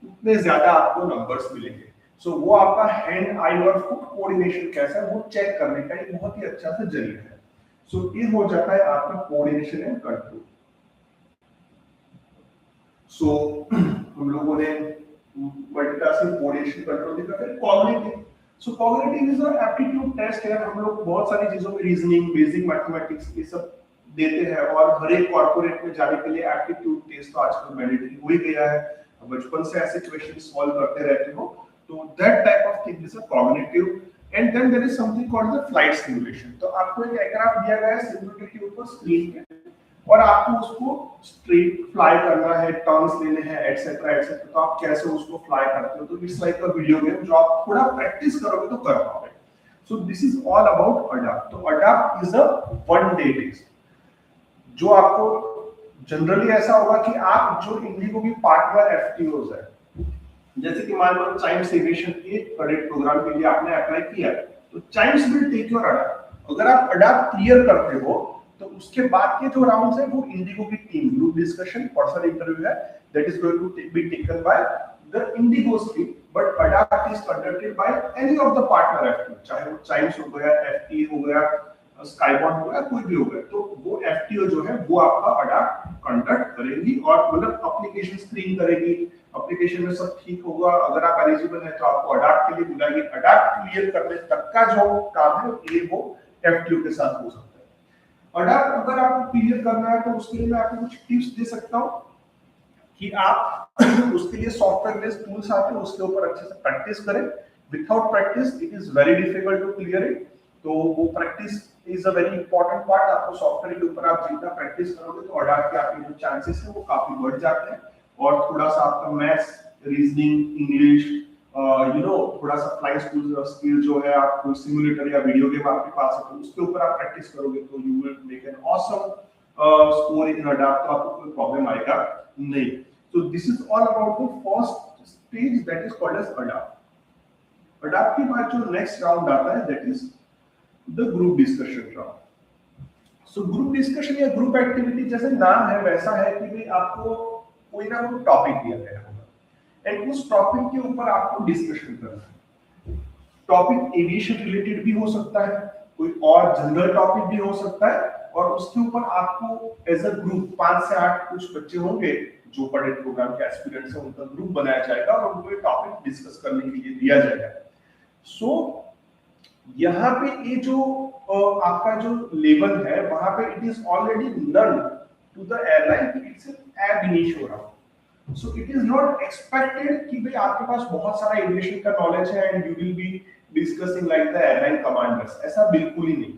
उतने ज्यादा आपको नंबर्स मिलेंगे। सो वो आपका हैंड आई और फुट कोऑर्डिनेशन कैसा है वो चेक करने का एक बहुत ही अच्छा सा जरिया है। सो ये हो जाता है आपका कोऑर्डिनेशन एंड कंट्रोल। सो हम लोगों ने मल्टीटास्किंग, कोऑर्डिनेशन, कंट्रोल देखा। फिर cognitive. So cognitive is a aptitude test है। हम लोग बहुत सारी चीजों में रीजनिंग, बेसिक मैथमेटिक्स ये सब देते हैं, और हर एक कॉर्पोरेट में जाने के लिए एप्टीट्यूड टेस्ट तो आजकल मैंडेटरी हो ही गया है। बचपन से ऐसे क्वेश्चन सॉल्व करते रहते हो, तो that type of thing is a cognitive. And then there is something called the flight simulation. तो आपको एक एयरक्राफ्ट दिया गया है सिमुलेटर के ऊपर स्क्रीन पे, और आपको उसको स्ट्रेट फ्लाई करना है, टर्न्स लेने हैं, एटसेट्रा एटसेट्रा। तो आप कैसे उसको फ्लाई करते हो? तो it's like a video game जो आप थोड़ा प्रैक्टिस करोगे तो कर पाओगे। So this is all about ADAPT. तो ADAPT is a one day test. जो आपको जनरली ऐसा होगा कि आप जो इंडिगो की पार्टनर एफटीओज है, जैसे कि मान लो चाइम्स एविएशन के कैडेट प्रोग्राम के लिए आपने अप्लाई किया, तो Chimes will take your adapt. अगर आप अडैप्ट क्लियर करते हो तो उसके बाद के जो राउंड्स है वो इंडिगो की team, group discussion, personal interview है, that is going to be taken by the IndiGo's team. But ADAPT is conducted by any of the partner FTO, चाहे वो चाइम्स हो गया, एफटी हो गया, स्काईबॉन्ड हो गया, कोई भी हो गया। तो वो एफटीओ जो है वो आपका अडैप्ट कंडक्ट करेगी, और मतलब एप्लीकेशन स्क्रीन करेगी। एप्लीकेशन में सब ठीक होगा, अगर आप एलिजिबल है तो आपको अडैप्ट के लिए बुलाएगी। अडैप्ट क्लियर करने तक का जो काम है ये वो एफटीओ के साथ हो सकता है। अडैप्ट अगर आपको क्लियर करना है तो उसके लिए मैं आपको कुछ टिप्स दे सकता हूं कि आप उसके लिए सॉफ्टवेयर बेस्ड टूल्स आते हैं, उसके ऊपर अच्छे से प्रैक्टिस करें। Without practice it is very difficult to clear it. तो वो practice is a very important part. आपको सॉफ्टवेयर के ऊपर आप जितना प्रैक्टिस करोगे तो अडैप्ट के आपके जो चांसेस है वो काफी बढ़ जाते हैं। और थोड़ा सा आपका मैथ्स, रीजनिंग, इंग्लिश, थोड़ा सा फ्लाइंग स्किल जो है, आप कोई सिमुलेटर या वीडियो गेम आपके पास है तो उसके ऊपर आप प्रैक्टिस करोगे तो you will make an awesome score in adapt. तो आपको कोई प्रॉब्लम आएगा नहीं। So this is all about the first stage, that is called as adapt. Adapt के बाद जो next round आता है that is the group discussion round. So group discussion या group activity जैसे नाम है वैसा है कि भाई आपको कोई ना कोई टॉपिक दिया गया होगा एंड उस टॉपिक के ऊपर आपको डिस्कशन करना है। टॉपिक एविएशन रिलेटेड भी हो सकता है, कोई और जनरल टॉपिक भी हो सकता है, और उसके ऊपर आपको एज अ ग्रुप 5 से 8 कुछ बच्चे होंगे जो पढ़े प्रोग्राम के एस्पिरेंट्स हैं, उनका ग्रुप बनाया जाएगा और उनको एक टॉपिक डिस्कस करने के लिए दिया जाएगा। सो यहाँ पे ये जो आपका जो लेवल है वहां पे it is already learn to the airline, it's ab initio round. So it is not expected कि भाई आपके पास बहुत सारा एविएशन का नॉलेज है and you will be discussing like the airline commanders, ऐसा बिल्कुल ही नहीं।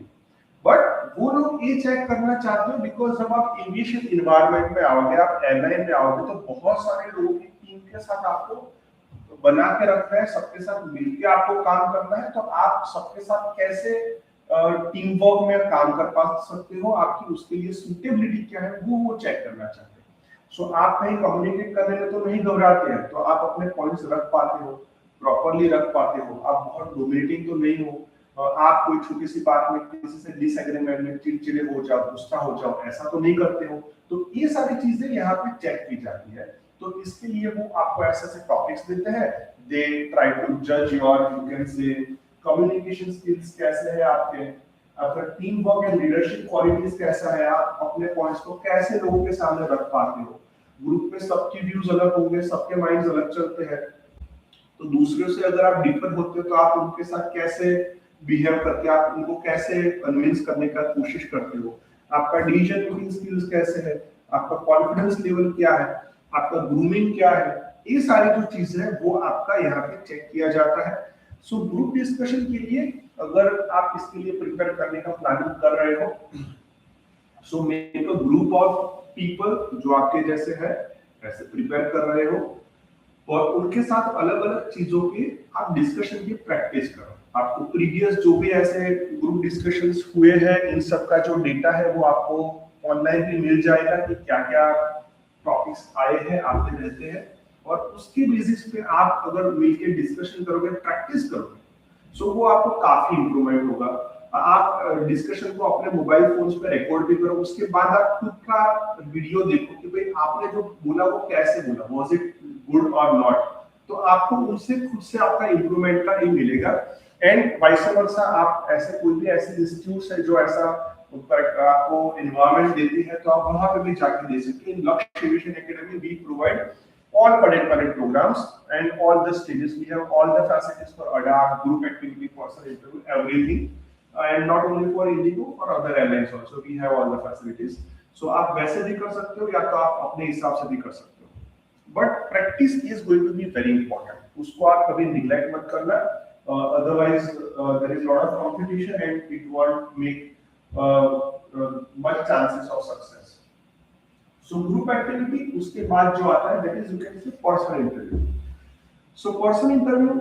बट वो लोग ये चेक करना चाहते हैं बिकॉज जब आप एविएशन एनवायरनमेंट में आओगे, आप एयरलाइन में आओगे, तो बहुत सारे लोगों की टीम के साथ आपको बना के रखना है, सबके साथ मिलकर आपको काम करना है। तो आप सबके साथ कैसे टीम वर्क में काम कर पा सकते हो, आपकी उसके लिए सूटेबिलिटी क्या है वो चेक करना चाहते हैं। सो आप कहीं कम्युनिकेट करने में तो नहीं घबराते हैं, तो आप अपने पॉइंट्स रख पाते हो, प्रॉपर्ली रख पाते हो, आप बहुत डोमिनेटिंग तो नहीं हो, आप कोई छोटी सी बात में किसी से डिसएग्रीमेंट में चिड़चिड़े हो जाओ, गुस्सा हो जाओ, ऐसा तो नहीं करते हो। तो ये सारी चीजें यहाँ पे चेक की जाती है। तो इसके लिए वो आपको ऐसे ऐसे टॉपिक्स देते हैं, दे ट्राई टू जज योर, यू कैन से कम्युनिकेशन स्किल्स कैसे है आपके, आपका team work and leadership qualities कैसा है, आप अपने पॉइंट्स को कैसे लोगों के सामने रख पाते हो। ग्रुप में सबके व्यूज अलग होंगे, सबके माइंड्स अलग चलते हैं। तो दूसरों से अगर आप डिफर होते हो तो आप उनके साथ कैसे बिहेव करके आप उनको कैसे कन्विंस करने का कोशिश करते हो, आपका डिसीजन मेकिंग स्किल्स कैसे है, आपका कॉन्फिडेंस लेवल क्या है, आपका ग्रूमिंग क्या है, ये सारी जो चीजें हैं वो आपका यहाँ पे चेक किया जाता है। सो ग्रुप डिस्कशन के लिए अगर आप इसके लिए प्रिपेयर करने का प्लानिंग कर रहे हो, so make a group of people जो आपके जैसे है, ऐसे प्रिपेयर कर रहे हो, और उनके साथ अलग अलग चीजों की आप डिस्कशन की प्रैक्टिस करो। आपको प्रीवियस जो भी ऐसे ग्रुप डिस्कशंस हुए हैं, इन सब का जो डेटा है वो आपको ऑनलाइन भी मिल जाएगा कि क्या क्या टॉपिक्स आए हैं, आते रहते हैं, और उसके बेसिस पे आप अगर मिलकर डिस्कशन करोगे, प्रैक्टिस करोगे, सो वो आपको काफी इंप्रूवमेंट होगा। आप डिस्कशन को अपने मोबाइल फोन्स पे रिकॉर्ड भी करो, उसके बाद आप खुद का वीडियो देखो कि भाई आपने जो बोला वो कैसे बोला, वाज इट गुड और नॉट। तो आपको उनसे खुद से आपका इंप्रूवमेंट का ही मिलेगा। एंड वाइस वर्सा, आप ऐसे कोई भी ऐसे इंस्टीट्यूट है जो ऐसा आपको एनवायरनमेंट देती है, तो आप वहां पे भी जाके दे सकते हैं। In Lakshya aviation academy we provide all cadet pilot programs and all the stages. We have all the facilities for ADA, group activity, personal interview, everything. And not only for Indigo, for other airlines also, we have all the facilities. So आप वैसे भी कर सकते हो या तो आप अपने हिसाब से भी कर सकते हो। But practice is going to be very important. उसको आप कभी neglect मत करना. Otherwise, there is a lot of competition and it won't make much chances of success. So group activity, उसके बाद जो आता है that is you can say personal interview. So personal interview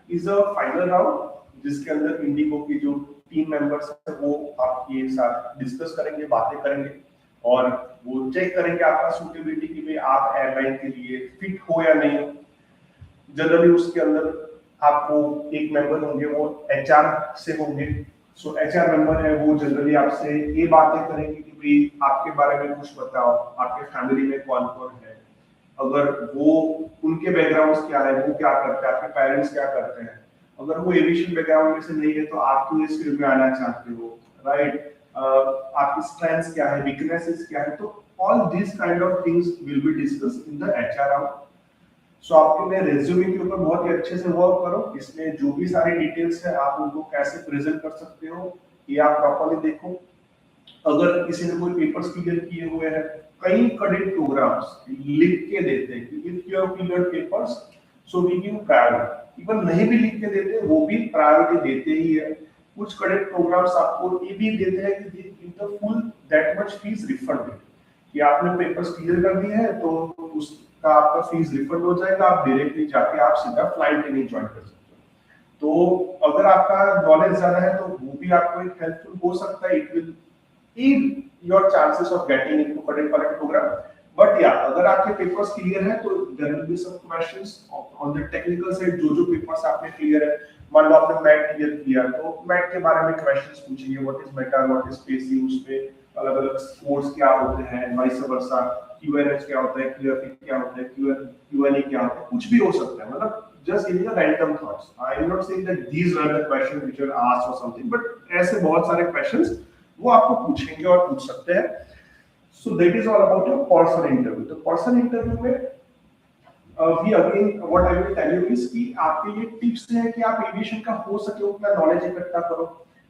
is a final round जिसके अंदर Indigo की जो team members है वो आपके साथ डिस्कस करेंगे, बातें करेंगे, और वो चेक करेंगे आपका सूटेबिलिटी कि भाई आप एयरलाइन के लिए फिट हो या नहीं हो। जनरली उसके अंदर आपको एक मेंबर होंगे, वो एचआर से होंगे। सो एचआर मेंबर है वो जनरली आपसे ये बातें करेंगे कि भाई आपके बारे में कुछ बताओ, आपके फैमिली में कौन कौन है, अगर वो उनके बैकग्राउंड्स क्या है, वो क्या करते हैं, आपके पेरेंट्स क्या करते हैं, अगर वो एविएशन बैकग्राउंड में से नहीं है तो आप क्यों इस फील्ड में आना चाहते हो, राइट, आपकी स्ट्रेंथ्स क्या है, वीकनेसेस क्या है। तो all this kind of things will be discussed in the HR round. So आपके रेज्यूमे के ऊपर बहुत ही अच्छे से वर्क करो, इसमें जो भी सारी डिटेल्स है आप उनको कैसे प्रेजेंट कर सकते हो ये आप प्रॉपर्ली देखो। अगर किसी ने कोई पेपर्स क्लियर किए हुए हैं, कई कैडेट प्रोग्राम्स लिख के देते हैं कि if you have cleared papers so we give priority. Even नहीं भी लिख के देते वो भी प्रायोरिटी देते ही है। कुछ कैडेट प्रोग्राम्स आपको ये भी देते हैं कि in the full that much fees refund, कि आपने पेपर्स क्लियर कर दिए हैं तो उसका आपका फीस रिफंड हो जाएगा, आप डायरेक्टली जाके आप सीधा फ्लाइट ट्रेनिंग ज्वाइन कर सकते हो। तो अगर आपका नॉलेज ज्यादा है तो वो भी आपको एक हेल्पफुल हो सकता है, it will ease your chances of getting into cadet pilot program. But yeah, अगर आपके पेपर्स क्लियर है तो there will be some questions on the technical side। जो पेपर्स आपने क्लियर है, मान लो आपने मैट क्लियर किया तो मैट के बारे में क्वेश्चंस पूछेंगे, what is Meta, what is spacing, उसपे अलग अलग कोड्स क्या होते हैं, वाइस वर्सा, क्यूएनएच क्या होता है, क्यूएफए क्या होता है, क्यूएनए क्या होता है, कुछ भी हो सकता है। मतलब just giving a random thoughts. I am not saying that these are the questions which are asked or something, but ऐसे बहुत सारे questions वो आपको पूछेंगे और पूछ सकते हैं। So that is all about your personal interview. तो पर्सनल इंटरव्यू में we again what I will tell you is कि आपके लिए टिप्स है कि आप एविएशन का हो सके उतना नॉलेज इकट्ठा करो।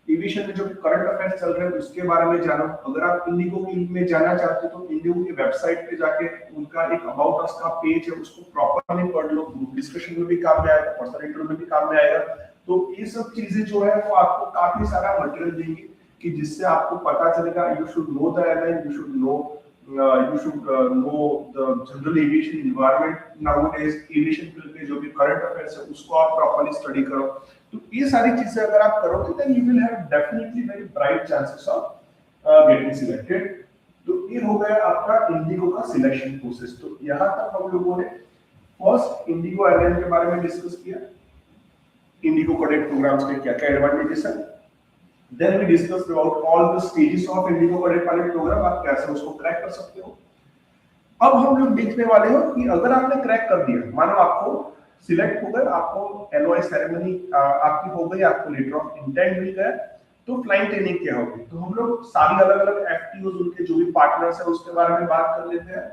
एविएशन में जो भी करंट अफेयर्स चल रहे हैं उसके बारे में जानो। अगर आप इंडिगो में जाना चाहते हो तो इंडिगो की वेबसाइट पे जाके उनका एक अबाउट अस का पेज है, उसको प्रॉपर्ली पढ़ लो। ग्रुप डिस्कशन में भी काम में आएगा, पर्सनल इंटरव्यू में भी काम में आएगा। तो ये सब चीजें जो है वो आपको काफी सारा मटेरियल देंगी कि जिससे आपको पता चलेगा। You should know the airline, you should know the general aviation environment. Nowadays aviation field में जो भी करंट अफेयर्स है उसको आप प्रॉपर्ली स्टडी करो। तो ये सारी चीजें अगर आप करोगे then you will have definitely very bright chances of getting selected. तो ये हो गया आपका इंडिगो का सिलेक्शन प्रोसेस। तो यहाँ तक हम लोगों ने फर्स्ट इंडिगो एयरलाइन के बारे में डिस्कस किया, इंडिगो कैडेट प्रोग्राम्स के क्या क्या एडवांटेजेस है। Then we discussed about all the stages of Indigo Cadet Pilot Program, आप कैसे उसको क्रैक कर सकते हो। अब हम लोग देखने वाले हो कि अगर आपने क्रैक कर दिया, मानो आपको सिलेक्ट हो गए, आपको एलओआई सेरेमनी आपकी हो गई, आपको लेटर ऑफ इंटेंट मिल गया, तो फ्लाइंग ट्रेनिंग क्या होगी। तो हम लोग सारी अलग अलग एफटीओज, उनके जो भी पार्टनर्स है उसके बारे में बात कर लेते हैं।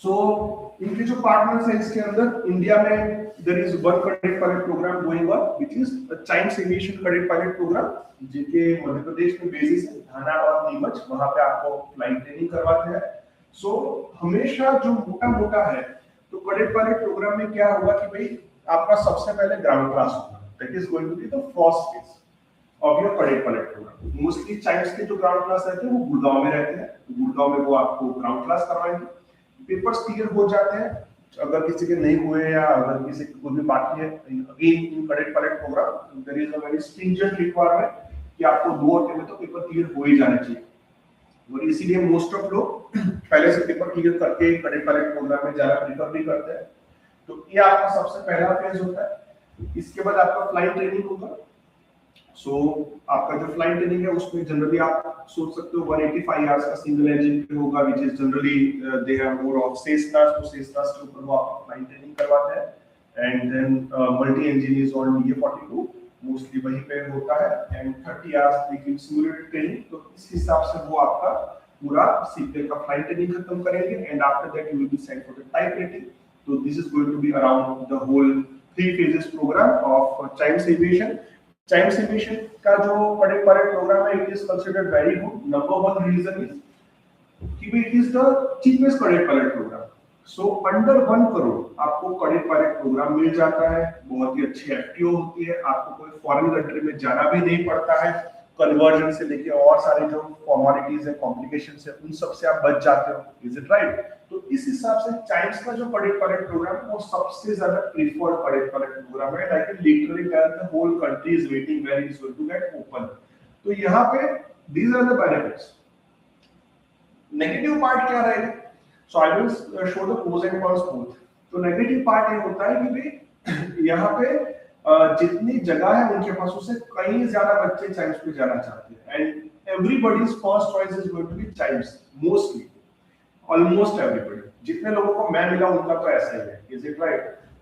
सो इनके जो पार्टनर्स हैं इसके अंदर इंडिया में there is one cadet pilot program going on which is Chimes aviation cadet pilot program, जिनके मध्य प्रदेश में बेसिस है थाना और नीमच, वहां पे आपको फ्लाइट ट्रेनिंग करवाते हैं। सो हमेशा जो मोटा मोटा है तो कैडेट पायलट प्रोग्राम में क्या होगा कि भाई आपका सबसे पहले ग्राउंड क्लास होगा, that is going to be the first phase of your cadet pilot program. Mostly Chimes के जो ग्राउंड क्लास रहते हैं वो गुड़गांव में रहते हैं, गुड़गांव में वो आपको ग्राउंड क्लास करवाएंगे, पेपर्स क्लियर हो जाते हैं। अगर किसी के नहीं हुए या अगर किसी के कोई भी बाकी है, again in cadet pilot program there is a very stringent requirement कि आपको 2 घंटे में तो पेपर क्लियर हो ही जाने चाहिए, और इसीलिए मोस्ट ऑफ लोग पहले से पेपर क्लियर करके कैडेट पायलट प्रोग्राम में जाना प्रेफर भी करते हैं। तो ये आपका सबसे पहला फेज होता है। इसके बाद आपका फ्लाइट ट्रेनिंग होगा। सो आपका जो फ्लाइट ट्रेनिंग है उसमें जनरली आप सोच सकते हो 185 आवर्स का सिंगल इंजन पे होगा, which is generally they have more of Cessnas, तो सेस्नास के ऊपर वो आपको फ्लाइट ट्रेनिंग करवाते हैं। And then multi engine is on DA-42, mostly वहीं पे होता है। एंड 30 आवर्स लेकिन सिमुलेटेड ट्रेनिंग, तो इस हिसाब से वो आपका पूरा सीपीएल का फ्लाइट ट्रेनिंग खत्म करेंगे। And after that you will be sent for the type rating. तो this is going to be around the whole 3 phases program of Chimes aviation. Chimes aviation का जो कैडेट पायलट प्रोग्राम है, it is considered very good. Number 1 reason is कि it is the cheapest cadet pilot program. So under 1 crore आपको cadet pilot programme मिल जाता है। बहुत ही अच्छी FTO होती है, आपको कोई फॉरेन कंट्री में जाना भी नहीं पड़ता है, कन्वर्जन से लेके और सारे जो फॉर्मेलिटीज है, कॉम्प्लिकेशंस है, उन सब से आप बच जाते हो। Is it right? तो इस हिसाब से चाइम्स का जो कैडेट पायलट प्रोग्राम है वो सबसे ज्यादा प्रीफर्ड कैडेट पायलट प्रोग्राम है। Like literally the whole country is waiting where is going to get open. तो यहाँ पे these are the benefits. Negative part क्या रहेगा? So I will show the pros and cons both. तो negative part ये होता है कि भाई यहाँ पे जितनी जगह है उनके पास उससे कई ज्यादा बच्चे चाइम्स पे जाना चाहते हैं, and everybody's first choice is going to be Chimes, mostly almost everybody. जितने लोगों को मैं मिला उनका तो ऐसा ही है। Is it right?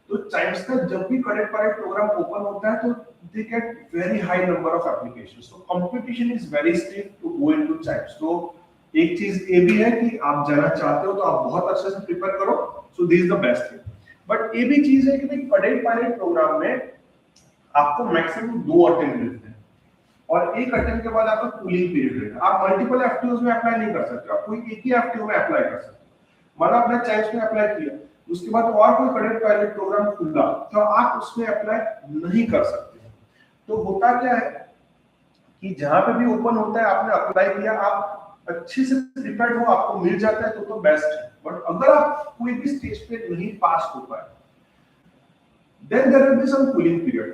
तो चाइम्स का जब भी कैडेट पायलट प्रोग्राम ओपन होता है तो they get very high number of applications, तो competition is very stiff to go into Chimes. तो एक चीज ये भी है कि आप जाना चाहते हो तो आप बहुत अच्छे से प्रिपेयर करो, सो this is the best thing. But ये भी चीज है कि भाई कैडेट पायलट प्रोग्राम में आपको मैक्सिमम 2 अटेम्प्ट मिलते हैं, और एक अटेम्प्ट के बाद आपका कूलिंग पीरियड रहेगा। आप मल्टीपल एफटीओज में अप्लाई नहीं कर सकते, आप कोई एक ही एफटीओ में अप्लाई कर सकते हो। माना आपने चाइम्स में अप्लाई किया, उसके बाद और कोई कैडेट पायलट प्रोग्राम खुला तो आप उसमें अप्लाई नहीं कर सकते। तो होता क्या है कि जहां पे भी ओपन होता है आपने अप्लाई किया, आप अच्छे से प्रिपेयर्ड हो, आपको मिल जाता है तो बेस्ट है। बट अगर आप कोई भी स्टेज पे नहीं पास हो पाए, then there will be some cooling period,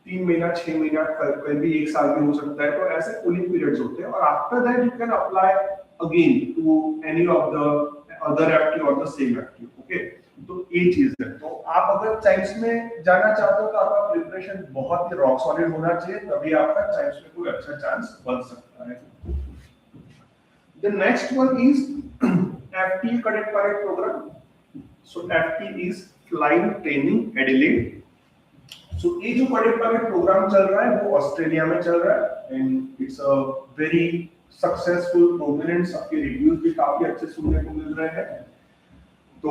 3 महीना 6 महीना कभी भी 1 साल भी हो सकता है। तो ऐसे कूलिंग पीरियड्स होते हैं, और after that you can apply again to any of the other FT और द सेम एफटी। ओके, तो ये चीज है। तो आप अगर चाइम्स में जाना चाहते हो तो आपका प्रिपरेशन बहुत ही रॉक सॉलिड होना चाहिए, तभी आपका चाइम्स में कोई अच्छा चांस बन सकता है। The next one is FT Cadet Pilot Program. So FT is Flying Training Adelaide. So ये जो कैडेट पायलट प्रोग्राम चल रहा है वो ऑस्ट्रेलिया में चल रहा है, and it's a very successful prominence. आपके रिव्यूज भी काफी अच्छे सुनने को मिल रहे हैं। तो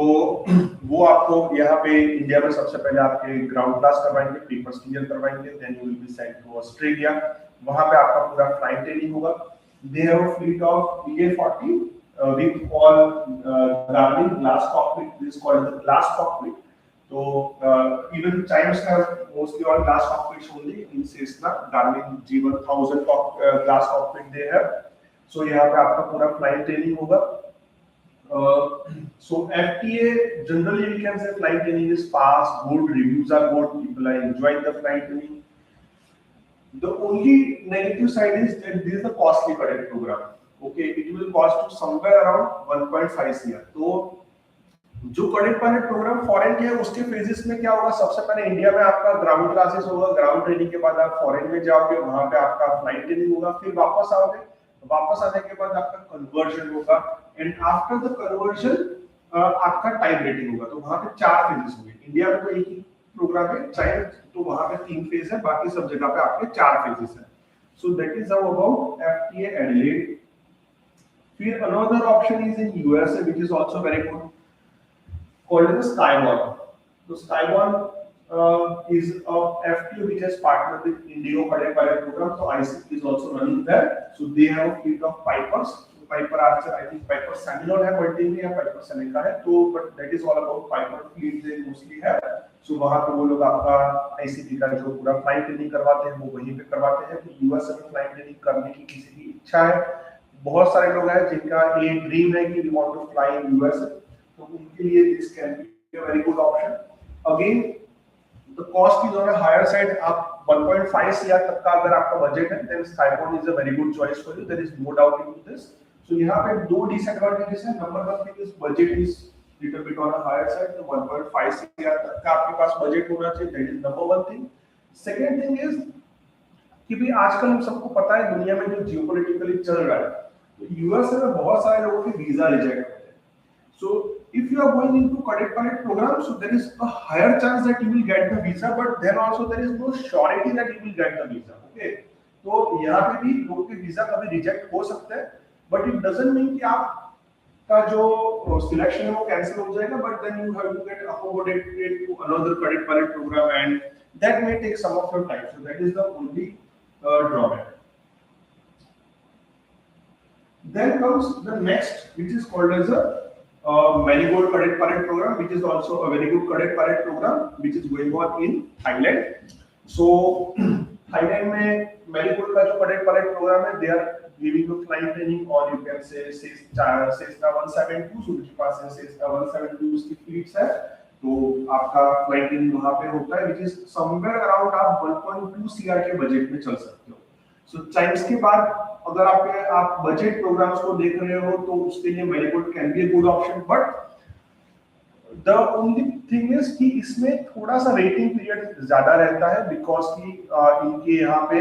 वो आपको यहाँ पे इंडिया में सबसे पहले आपके ग्राउंड क्लास करवाएंगे, पेपर्स क्लियर करवाएंगे, then you will be sent to Australia. वहां पे आपका पूरा फ्लाइट ट्रेनिंग होगा। They have a fleet of DA-40 with all Garmin glass cockpit. This is called the glass cockpit. So even Chimes have mostly all glass cockpits only in Cessna. Garmin G1000 glass cockpit they have. So यहाँ पे आपका पूरा flight training होगा। So FTA generally we can say flight training is fast, good, reviews are good, people are enjoying the flight training. The only negative side is that this is a costly cadet program. Okay, it will cost you somewhere around 1.5 CR. तो जो cadet pilot programme foreign के है उसके phases में क्या होगा? सबसे पहले इंडिया में आपका ग्राउंड क्लासेस होगा, ग्राउंड ट्रेनिंग के बाद आप फॉरेन में जाओगे, वहां पे आपका फ्लाइट ट्रेनिंग होगा, फिर वापस आओगे, वापस आने के बाद आपका कन्वर्जन होगा, एंड आफ्टर द कन्वर्जन आपका टाइम रेटिंग होगा। तो वहां पे 4 फेजेस होंगे। इंडिया में तो एक ही प्रोग्राम है, चाहे तो वहां पे 3 फेज है, बाकी सब जगह पे आपके 4 फेजेस हैं। So that is how about FTA Adelaide. फिर another option is in USA which is also very good. called as Skyborn. So Skyborn is a FTO which has partnered with Indigo Cadet Pilot Program. So ICP is also running there. So they have a fleet of Pipers. So Piper Archer, I think Piper Seminole है, Multi में है, Piper Seneca है. तो but that is all about Piper fleet they mostly have. So वहाँ पे वो लोग आपका ICP का जो पूरा फ्लाइट ट्रेनिंग करवाते हैं वो वहीं पे करवाते हैं. तो यूएस में फ्लाइट ट्रेनिंग करने की किसी की इच्छा है, बहुत सारे लोग हैं जिनका ये ड्रीम है कि we want to fly in US, तो उनके लिए this can be a very good option. Again the cost is on a higher side. आप 1.5 सीआर तक का अगर आपका बजट है then Skyborn is a very good choice for you, there is no doubt in this. So यहाँ पे दो disadvantages है. Number one thing is budget is little bit on a higher side. तो 1.5 सीआर तक का आपके पास budget होना चाहिए, that is number one thing. Second thing is कि भी आजकल हम सबको पता है दुनिया में जो जियोपॉलिटिकली चल रहा है, तो यूएस में बहुत सारे लोगों के वीजा रिजेक्ट होते हैं. सो if you are going into cadet pilot program, so there is a higher chance that you will get the visa, but then also there is no surety that you will get the visa. Okay, तो यहाँ पे भी लोगों के visa कभी reject हो सकते हैं, but it doesn't mean कि आप का जो सिलेक्शन है वो कैंसिल हो जाएगा, but then you have to get accommodated to another cadet pilot program and that may take some of your time. So that is the only drawback. Then comes the next, which is called as a Marigold Cadet Pilot Program, which is also a very good cadet pilot program, which is going on in Thailand. So Thailand में Marigold का जो cadet pilot program है, they are giving you flight training on, you can say Cessna 172. So उनके पास Cessna 172 की fleets है, तो आपका flight training वहाँ पे होता है, which is somewhere around आप 1.2 CR के बजट में चल सकते हो. सो चाइम्स के बाद अगर आप बजट प्रोग्राम्स को देख रहे हो तो उसके लिए marigold can be a good option, but the only thing is कि इसमें थोड़ा सा वेटिंग पीरियड ज्यादा रहता है, बिकॉज कि इनके यहाँ पे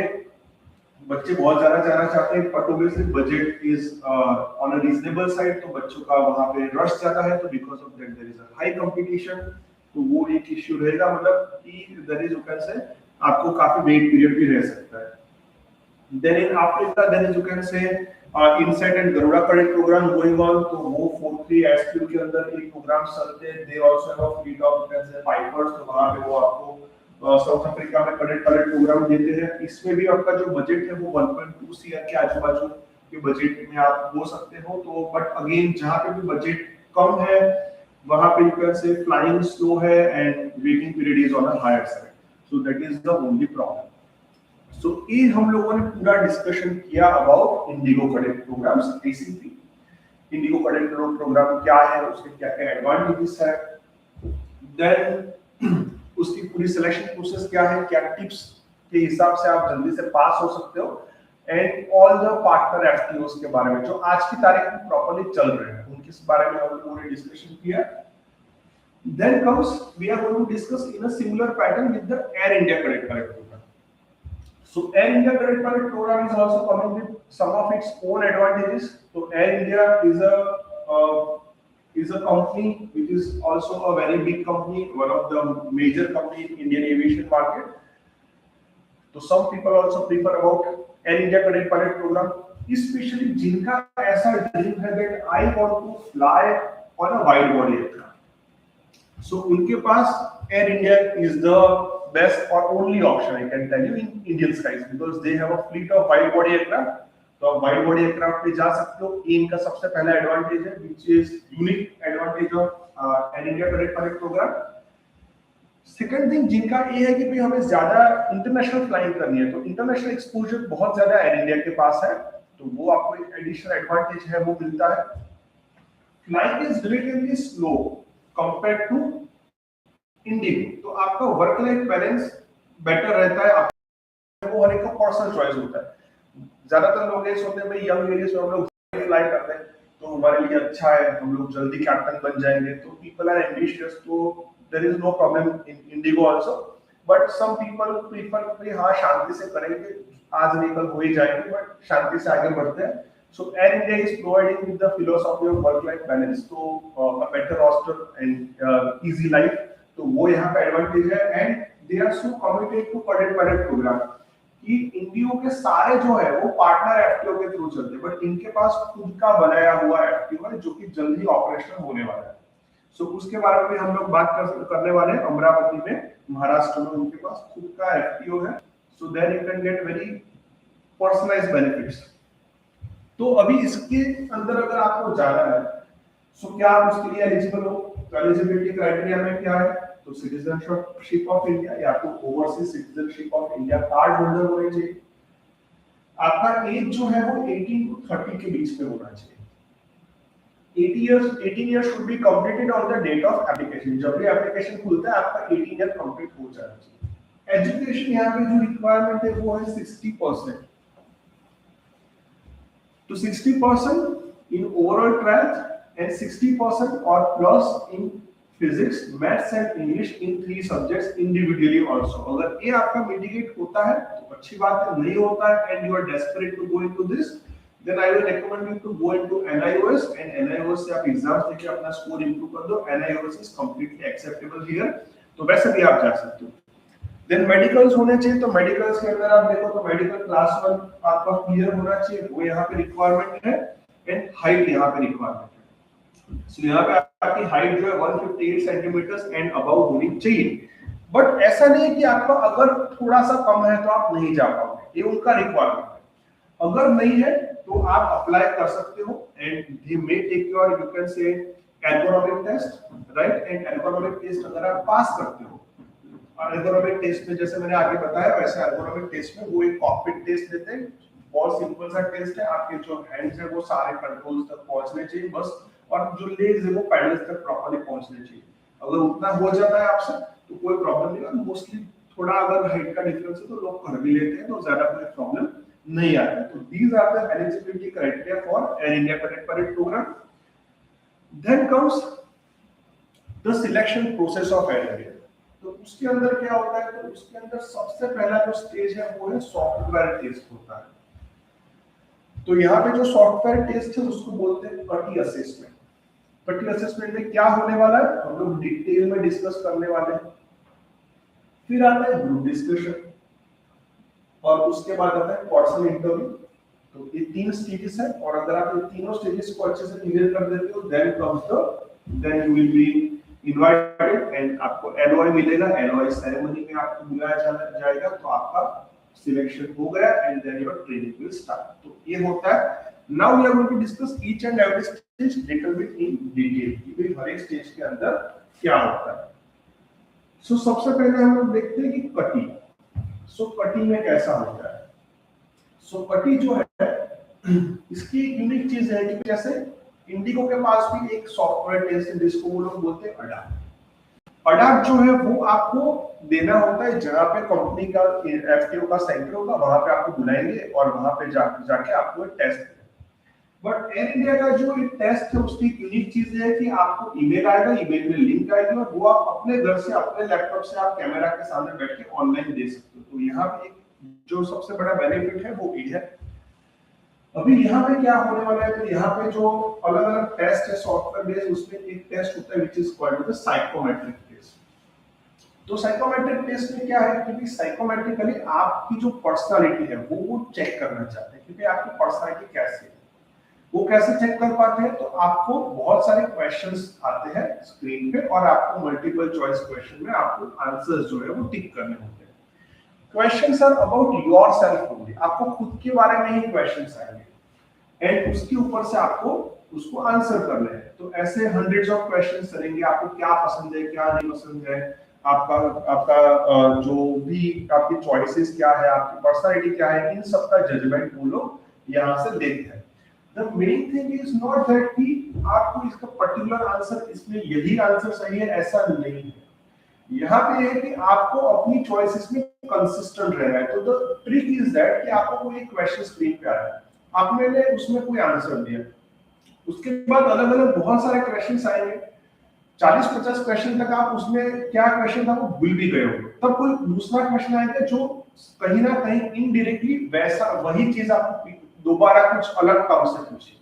बच्चे बहुत ज्यादा जाना चाहते हैं, but obviously budget is on a reasonable side, तो बच्चों का वहाँ पे रश ज्यादा है, तो because of that there is a high competition, तो वो एक इश्यू रहेगा. मतलब कि देयर इज, यू कैन से आपको काफी वेट पीरियड भी रह सकता है. Then in Africa, then as you can say, Insight and Garuda Cadet program going on. तो वो 43 SQ के अंदर एक प्रोग्राम चलते हैं. They also have a fleet of, you can say, Pipers. तो वहाँ पे वो आपको साउथ अफ्रीका में cadet pilot program देते हैं. इसमें भी आपका जो बजट है वो 1.2 CR के आजू बाजू के बजट में आप हो सकते हो. तो बट अगेन जहाँ पे भी बजट कम है वहाँ पे you can say flying slow है and waiting period is on a higher side. So that is the only problem. So ये हम लोगों ने पूरा डिस्कशन किया about IndiGo cadet programs, ICP. IndiGo cadet program क्या है, उसके क्या क्या एडवांटेजेस है, देन उसकी पूरी सिलेक्शन प्रोसेस क्या है, क्या टिप्स के हिसाब से आप जल्दी से पास हो सकते हो, एंड ऑल द पार्टनर एफटीओस के बारे में जो आज की तारीख में प्रॉपर्ली चल रहे हैं उनके बारे में हम लोगों ने डिस्कशन किया. Then comes we are going to discuss in a similar pattern with the Air India Cadet Pilot Program. So Air India Cadet Pilot Program is also coming with some of its own advantages. So Air India is a company which is also a very big company, one of the major company in Indian aviation market. So some people also prefer about Air India Cadet Pilot Program, especially जिनका ऐसा dream है that I want to fly on a wide body aircraft. So उनके पास Air India is the best or only option I can tell you in Indian skies, because they have a fleet of wide body aircraft. तो आप wide body aircraft पे जा सकते हो. ये इनका सबसे पहला एडवांटेज है, which is unique advantage of Air India Cadet Pilot Program. Second thing जिनका ये है कि भाई हमें ज्यादा इंटरनेशनल फ्लाइंग करनी है, तो इंटरनेशनल एक्सपोजर बहुत ज्यादा एयर इंडिया के पास है, तो वो आपको एक एडिशनल एडवांटेज है वो मिलता है. Flying is relatively slow compared to IndiGo, तो आपका वर्क लाइफ बैलेंस बेटर रहता है. वो हर एक का पर्सनल चॉइस होता है. ज्यादातर लोग ये सोचते हैं भाई यंग एज में हम लोग फ्लाई करते हैं तो हमारे लिए अच्छा है, हम लोग जल्दी कैप्टन बन जाएंगे, तो पीपल आर एम्बिशियस, तो there is no problem in IndiGo also. But some people prefer कि हाँ शांति से करेंगे, आज नहीं कल हो ही जाएंगे, बट शांति से आगे बढ़ते हैं. So Air India is providing with the philosophy of work-life balance, so a better roster and easy life. तो वो यहाँ पे एडवांटेज है. And they are so committed to cadet pilot program कि इंडियो के सारे जो है वो पार्टनर एफटीओ के थ्रू चलते हैं, बट इनके पास खुद का बनाया हुआ एफटीओ है जो कि जल्दी ऑपरेशनल होने वाला है. सो उसके बारे में भी हम लोग बात करने वाले हैं। अमरावती में, महाराष्ट्र में उनके पास खुद का एफपीओ है, so there you can get very personalised benefits. तो अभी इसके अंदर अगर आपको जाना है, सो क्या आप उसके लिए एलिजिबल हो? तो एलिजिबिलिटी क्राइटेरिया में क्या है? तो सिटीजनशिप ऑफ इंडिया या तो overseas citizenship of India card holder होने चाहिए। आपका एज जो है वो 18 टू 30 के बीच में होना चाहिए। 18 years should be completed on the date of application। जब भी एप्लीकेशन खुलता है आपका 18 ईयर कंप्लीट हो जाना चाहिए। एजुकेशन यहाँ पे जो रिक्वायरमेंट है वो है 60%। तो 60% in overall 12th and 60% or plus in physics, maths and English in 3 subjects individually also। अगर ये आपका मिटिगेट होता है तो अच्छी बात है, नहीं होता है and you are desperate to go into this, then I will recommend you to go into NIOS and NIOS से आप एग्जाम्स देके अपना स्कोर इंप्रूव कर दो। NIOS is completely acceptable here, तो वैसे भी आप जा सकते हो। देन मेडिकल्स होने चाहिए, तो मेडिकल्स के अंदर आप देखो तो मेडिकल क्लास 1 आपका क्लियर होना चाहिए, वो यहाँ पे रिक्वायरमेंट है। एंड हाइट यहाँ पे रिक्वायरमेंट है, सो यहाँ पे आपकी हाइट जो है 158 सेंटीमीटर्स एंड अबव होनी चाहिए। बट ऐसा नहीं है कि आपका अगर थोड़ा सा कम है तो आप नहीं जा पाओगे, ये उनका रिक्वायरमेंट है। अगर नहीं है तो आप अप्लाई कर सकते हो and they may take your, you can say ergonomic test, right. And ergonomic test अगर आप पास करते हो, और एर्गोनॉमिक टेस्ट में जैसे मैंने आगे बताया वैसे एर्गोनॉमिक टेस्ट में वो एक कॉकपिट टेस्ट लेते हैं। बहुत सिंपल सा टेस्ट है, आपके जो हैंड्स है वो सारे कंट्रोल्स तक पहुंचने चाहिए बस, और जो लेग्स है वो पैडल्स तक प्रॉपर्ली पहुंचने चाहिए। अगर उतना हो जाता है आपसे तो कोई प्रॉब्लम नहीं है। मोस्टली थोड़ा अगर हाइट का डिफरेंस है तो लोग कर भी लेते हैं, तो ज्यादा कोई प्रॉब्लम नहीं आता है। तो these are the eligibility criteria for Air India cadet parade program. Then comes the selection process of Air India. तो उसके अंदर क्या होता है? तो उसके अंदर सबसे पहला जो स्टेज है वो है सॉफ्टवेयर टेस्ट होता है। तो यहाँ पे जो सॉफ्टवेयर टेस्ट है उसको बोलते हैं PATI असेसमेंट। PATI असेसमेंट में क्या होने वाला है हम लोग डिटेल में डिस्कस करने वाले हैं। फिर आता है ग्रुप डिस्कशन, और उसके बाद आता है पर्सनल इंटरव्यू। तो ये 3 स्टेजेस है, और अगर आप ये तीनों स्टेजेस को अच्छे से क्लियर कर देते हो then you will be invited and आपको LOI मिलेगा। LOI सेरेमनी में आपको बुलाया जाएगा, तो आपका सिलेक्शन हो गया and then your training will start. तो ये होता है। Now we are going to discuss each and every stage little bit in detail कि भाई हर एक स्टेज के अंदर क्या होता है। सो सबसे पहले हम लोग देखते हैं कि PATI। सो PATI में कैसा होता है? सो PATI जो है इसकी यूनिक चीज है कि जैसे इंडिगो के पास भी एक सॉफ्टवेयर टेस्ट है जिसको वो लोग बोलते हैं अडाप्ट। अडाप्ट जो है वो आपको देना होता है जहां पे कंपनी का एफटीओ का सेंटर होगा, वहां पे आपको बुलाएंगे और वहां पे जाके आपको एक टेस्ट देना। बट एयर इंडिया का जो एक टेस्ट है उसकी यूनिक चीज है कि आपको ईमेल आएगा, ईमेल में लिंक आएगी और वो आप अपने घर से अपने लैपटॉप से आप कैमरा के सामने बैठ के ऑनलाइन दे सकते हो। तो यहाँ पे जो सबसे बड़ा बेनिफिट है वो ये है। अभी यहाँ पे क्या होने वाला है? तो यहाँ पे जो अलग अलग टेस्ट है सॉफ्टवेयर बेस्ड, उसमें एक टेस्ट होता है which is called the psychometric test. तो साइकोमेट्रिक टेस्ट में क्या है कि साइकोमेट्रिकली आपकी जो पर्सनालिटी है वो चेक करना चाहते हैं कि आपकी पर्सनालिटी कैसी है। वो कैसे चेक कर पाते हैं? तो आपको बहुत सारे क्वेश्चंस आते हैं स्क्रीन पे और आपको मल्टीपल चॉइस क्वेश्चन में आपको आंसर्स जो है वो टिक करने होते हैं। Questions are about yourself only, आपको खुद के बारे में ही क्वेश्चंस आएंगे एंड उसके ऊपर से आपको उसको आंसर करना है। तो ऐसे हंड्रेड्स ऑफ क्वेश्चंस करेंगे, आपको क्या पसंद है क्या नहीं पसंद है, आपका जो भी आपकी चॉइसेस क्या है, आपकी पर्सनालिटी क्या है, इन सब का जजमेंट वो लोग यहाँ से लेते हैं। The main thing is not that कि आपको इसका पर्टिकुलर आंसर, इसमें यही आंसर सही है ऐसा नहीं है। यहाँ पे है कि आपको अपनी चॉइसेस में कंसिस्टेंट रहना है। तो द ट्रिक इज दैट कि आपको कोई क्वेश्चन स्क्रीन पे आ रहा है, आपने उसमें कोई आंसर दिया, उसके बाद अलग अलग बहुत सारे क्वेश्चंस आएंगे, 40-50 क्वेश्चन तक आप उसमें क्या क्वेश्चन था वो भूल भी गए होंगे। तब कोई दूसरा क्वेश्चन आएगा जो कहीं ना कहीं इनडायरेक्टली वैसा वही चीज आपको दोबारा कुछ अलग टर्म से पूछे।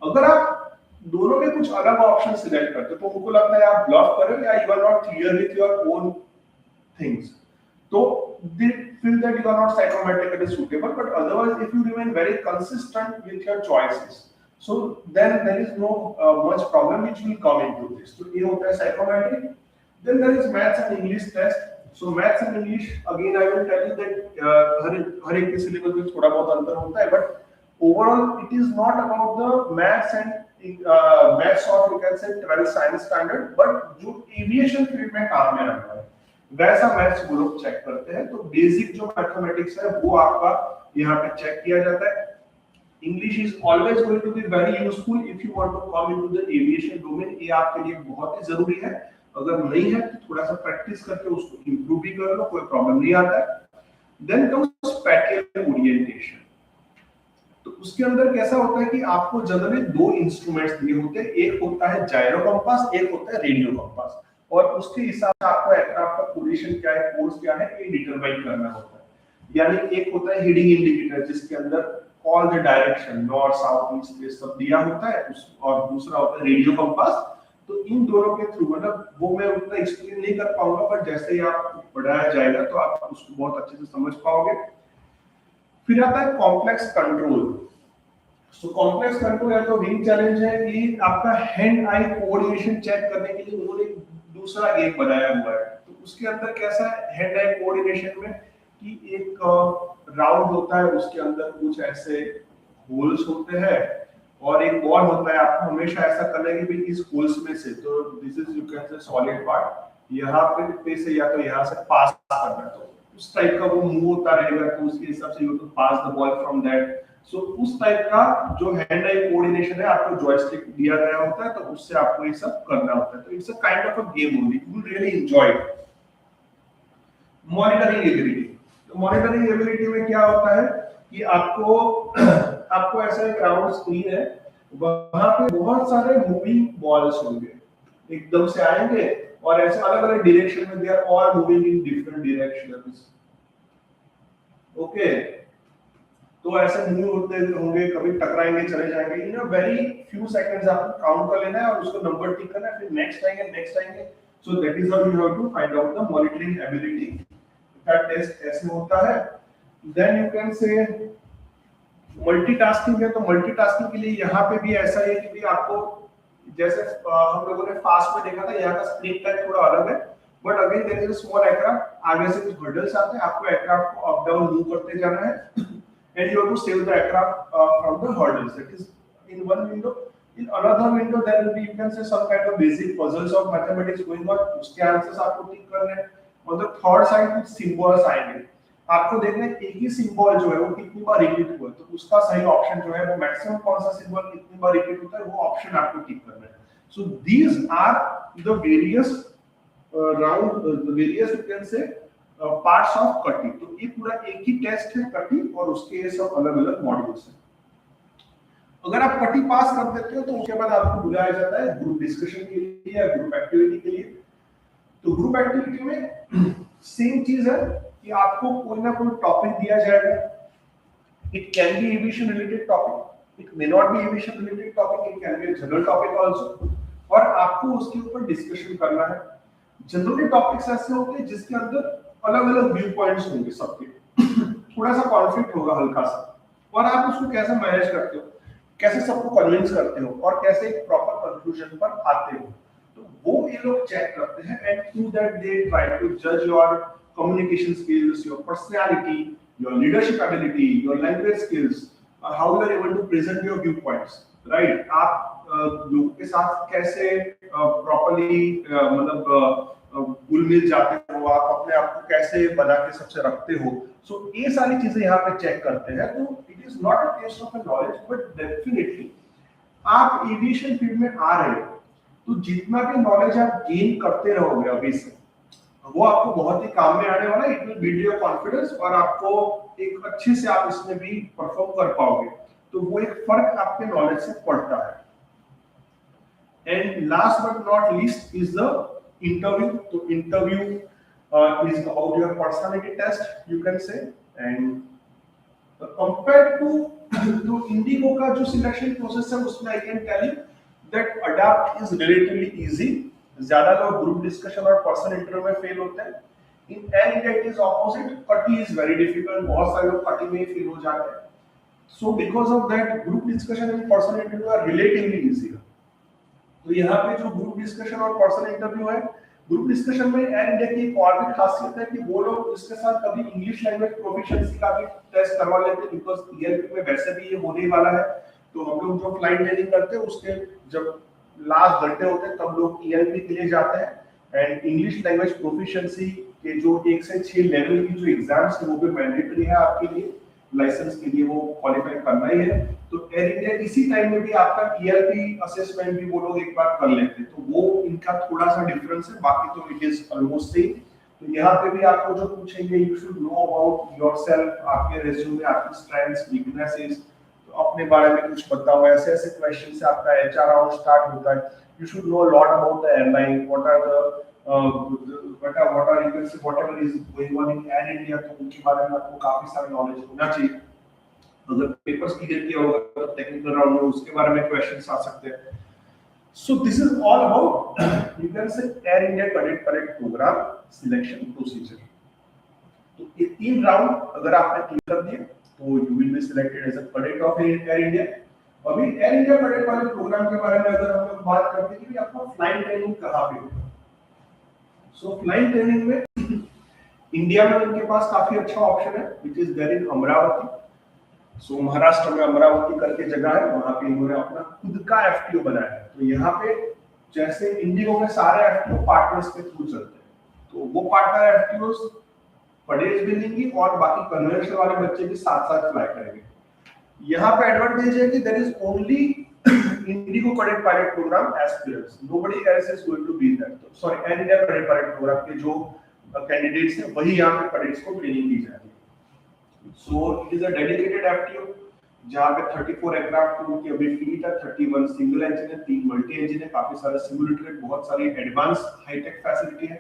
अगर आप दोनों में कुछ अलग ऑप्शन सिलेक्ट करते तो उनको लगता है आप ब्लफ कर रहे हो या you are not clear with your own things, तो they feel that you are not psychometrically suitable. But otherwise if you remain very consistent with your choices, So then there is no much problem which will come into this. So ये होता है psychometric. Then there is maths and English test. So maths and English again I will tell you that हर एक के syllabus में थोड़ा बहुत अंतर होता है, but overall it is not about the maths and maths of you can say 12th science standard, but जो aviation field में काम में आता है वैसा मैथ्स वो लोग चेक करते हैं। तो बेसिक जो मैथमेटिक्स है वो आपका यहाँ पे चेक किया जाता है। English is always going to be very useful if you want to come into the aviation domain. ये आपके लिए बहुत ही जरूरी है। अगर नहीं है तो थोड़ा सा प्रैक्टिस करके उसको इम्प्रूव भी कर लो, कोई प्रॉब्लम नहीं आता है। Then comes spatial orientation. तो उसके अंदर कैसा होता है कि आपको जनरली दो इंस्ट्रूमेंट्स दिए होते हैं, एक होता है जायरो कंपास, एक होता है रेडियो कंपास, और उसके हिसाब से आपको एयरक्राफ्ट का पोजीशन क्या है, कोर्स क्या है, ये डिटरमाइन करना होता है। यानी एक होता है हेडिंग इंडिकेटर जिसके अंदर all the direction north south east ये सब दिया होता है, और दूसरा होता है रेडियो कंपास। तो इन दोनों के थ्रू मतलब वो मैं उतना एक्सप्लेन नहीं कर पाऊंगा, पर जैसे ही आप पढ़ाया जाएगा तो आप उसको बहुत अच्छे से समझ पाओगे। फिर आता है complex control. So complex control या तो विंग चैलेंज है कि आपका हैंड आई कोऑर्डिनेशन चेक करने के लिए उन्होंने दूसरा गेम बनाया हुआ है। तो उसके अंदर कैसा है हैंड आई कोऑर्डिनेशन में कि एक राउंड होता है, उसके अंदर कुछ ऐसे होल्स होते हैं और एक बॉल होता है। आपको हमेशा ऐसा करना है कि भाई इस होल्स में से, तो दिस इज यू कैन से सॉलिड पार्ट, यहाँ पे से या तो यहाँ से पास करना है, तो उस टाइप का वो मूव होता रहेगा। तो उसके हिसाब से you to pass the ball from that. So उस टाइप का जो हैंड आई कोऑर्डिनेशन है आपको जॉयस्टिक दिया गया होता है, तो उससे आपको ये सब करना होता है। तो it's a kind of a game only, you will really enjoy it. Monitoring ability. तो मॉनिटरिंग एबिलिटी में क्या होता है कि आपको ऐसा एक राउंड स्क्रीन है, वहां पे बहुत सारे मूविंग बॉल्स होंगे, एकदम से आएंगे और ऐसे अलग अलग डायरेक्शन में, they are all moving in different directions. Okay, तो ऐसे मूव होते होंगे, कभी टकराएंगे, चले जाएंगे। In a very few seconds आपको काउंट कर लेना है और उसको नंबर टिक करना है, फिर नेक्स्ट आएंगे। So that is how you have to find out the monitoring ability. का टेस्ट ऐसे होता है। Then you can say multitasking है। तो मल्टीटास्किंग के लिए यहाँ पे भी ऐसा है कि भी आपको जैसे हम लोगों ने फास्ट में देखा था, यहाँ का स्प्रिंग टाइप थोड़ा अलग है, but again there is a small aircraft, आगे से कुछ हर्डल्स आते हैं, आपको एयरक्राफ्ट को अप डाउन मूव करते जाना है and you have to save the aircraft from the hurdles. That is in one window. In another window there will be you can say some kind of basic puzzles of mathematics going on, उसके answers आपको टिक करने हैं। On the third side कुछ symbols आएंगे, आपको देखना है एक ही सिंबल जो है वो कितनी बार रिपीट हुआ है, तो उसका सही ऑप्शन जो है वो मैक्सिमम कौन सा सिंबल कितनी बार रिपीट होता है वो ऑप्शन आपको टिक करना है। So these are the various round, the various you can say parts of cute. तो ये पूरा एक ही टेस्ट है कटी, और उसके सब अलग-अलग मॉड्यूल्स हैं। अगर आप कटी पास कर देते हो तो उसके बाद आपको बुलाया जाता है ग्रुप डिस्कशन के लिए या ग्रुप एक्टिविटी के लिए। तो ग्रुप एक्टिविटी में सेम चीज है कि आपको कोई ना कोई टॉपिक दिया जाएगा। It can be aviation related topic, it may not be aviation related topic, it can be a general topic also, और आपको उसके ऊपर डिस्कशन करना है। जनरली टॉपिक्स ऐसे होते हैं जिसके अंदर अलग-अलग व्यू पॉइंट्स होंगे सबके, थोड़ा सा कॉन्फ्लिक्ट होगा हल्का सा, और आप उसको कैसे मैनेज करते हो, कैसे सबको कन्विंस करते हो और कैसे एक प्रॉपर कंक्लूजन पर आते हो, तो वो ये लोग चेक करते हैं। And through that they try to जज your communication skills, your personality, your leadership ability, your language skills, how you are able to present your view points, right. आप लोगों के साथ कैसे प्रॉपर्ली मतलब घुल मिल जाते हो, आप अपने आप को कैसे बना के सबसे रखते हो। सो ये सारी चीजें यहाँ पे चेक करते हैं। तो it is not a test of knowledge, but definitely आप एविएशन फील्ड में आ रहे हो तो जितना भी नॉलेज आप गेन करते रहोगे अभी से, वो आपको बहुत ही काम में आने वाला है। It will build your confidence, और आपको एक अच्छे से आप इसमें भी परफॉर्म कर पाओगे। तो वो एक फर्क आपके नॉलेज से पड़ता है। And last but not least is the interview. तो interview is about your personality test, you can say, and compared to Indigo का जो selection process है उसमें I can tell you that adapt is relatively easy. ज्यादा लोग group discussion और personal interview में fail होते हैं। In and it is opposite, कटी is very difficult, बहुत सारे लोग कटी में ही fail हो जाते हैं। So because of that, group discussion and personal interview are relatively easier. तो यहाँ पे जो ग्रुप डिस्कशन और पर्सनल इंटरव्यू है, ग्रुप डिस्कशन में एयर इंडिया की एक और भी खासियत है कि वो लोग इसके साथ कभी इंग्लिश लैंग्वेज प्रोफिशिएंसी का भी टेस्ट करवा लेते हैं, बिकॉज ईएलपी में वैसे भी ये होने ही वाला है। तो हम लोग जो फ्लाइट ट्रेनिंग करते हैं उसके जब लास्ट घंटे होते हैं तब लोग ईएलपी के लिए जाते हैं, एंड इंग्लिश लैंग्वेज प्रोफिशिएंसी के जो 1 से 6 लेवल की जो एग्जाम्स है वो भी मैंडेटरी है आपके लिए, लाइसेंस के लिए वो क्वालिफाई करना ही है। तो एयर इंडिया इसी टाइम में भी आपका ईएलपी असेसमेंट भी वो लोग एक बार कर लेते हैं, तो वो इनका थोड़ा सा डिफरेंस है, बाकी तो इट इज ऑलमोस्ट सेम। तो यहाँ पे भी आपको जो पूछेंगे, you should know about yourself, आपके रिज्यूमे, आपकी स्ट्रेंथ्स, वीकनेसेस, तो अपने बारे में कुछ बताओ, ऐसे ऐसे क्वेश्चन से आपका एचआर राउंड स्टार्ट होता है। You should know a lot about the airline, what are you can say whatever is going on in Air India, तो उनके बारे में आपको काफी सारा नॉलेज होना चाहिए। अगर पेपर्स क्लियर किया होगा तो टेक्निकल राउंड में उसके बारे में क्वेश्चंस आ सकते हैं। So this is all about you can say Air India cadet parade program selection procedure. तो ये 3 राउंड अगर आपने क्लियर कर दिए तो you will be selected as a cadet of Air India. अभी एयर इंडिया कैडेट वाले प्रोग्राम के बारे में अगर हम लोग बात करते हैं कि आपका फ्लाइट ट्रेनिंग कहाँ पे होगा। सो फ्लाइट ट्रेनिंग में इंडिया में उनके पास काफी अच्छा ऑप्शन है which is there in Amravati. So Maharashtra में अमरावती करके जगह है, वहां पे इन्होंने अपना खुद का एफटीओ बनाया है। तो यहाँ पे जैसे इंडिगो में सारे एफटीओ पार्टनर्स के थ्रू चलते हैं, तो वो पार्टनर एफटीओस पडेज भी लेंगे और बाकी कन्वेंशनल वाले बच्चे भी साथ साथ फ्लाई करेंगे। यहाँ पे एडवांटेज है कि there is only IndiGo cadet pilot program aspirants, nobody else is going to be that. Sorry, Air India cadet pilot program के जो कैंडिडेट्स हैं वही यहाँ पे कैडेट्स को ट्रेनिंग दी जाती है। So it is a dedicated FTO जहाँ पे 34 एयरक्राफ्ट उनकी अभी फ्लीट है, 31 सिंगल इंजन है, 3 मल्टी इंजन है, काफी सारे सिमुलेटर, बहुत सारी एडवांस हाईटेक फैसिलिटी है।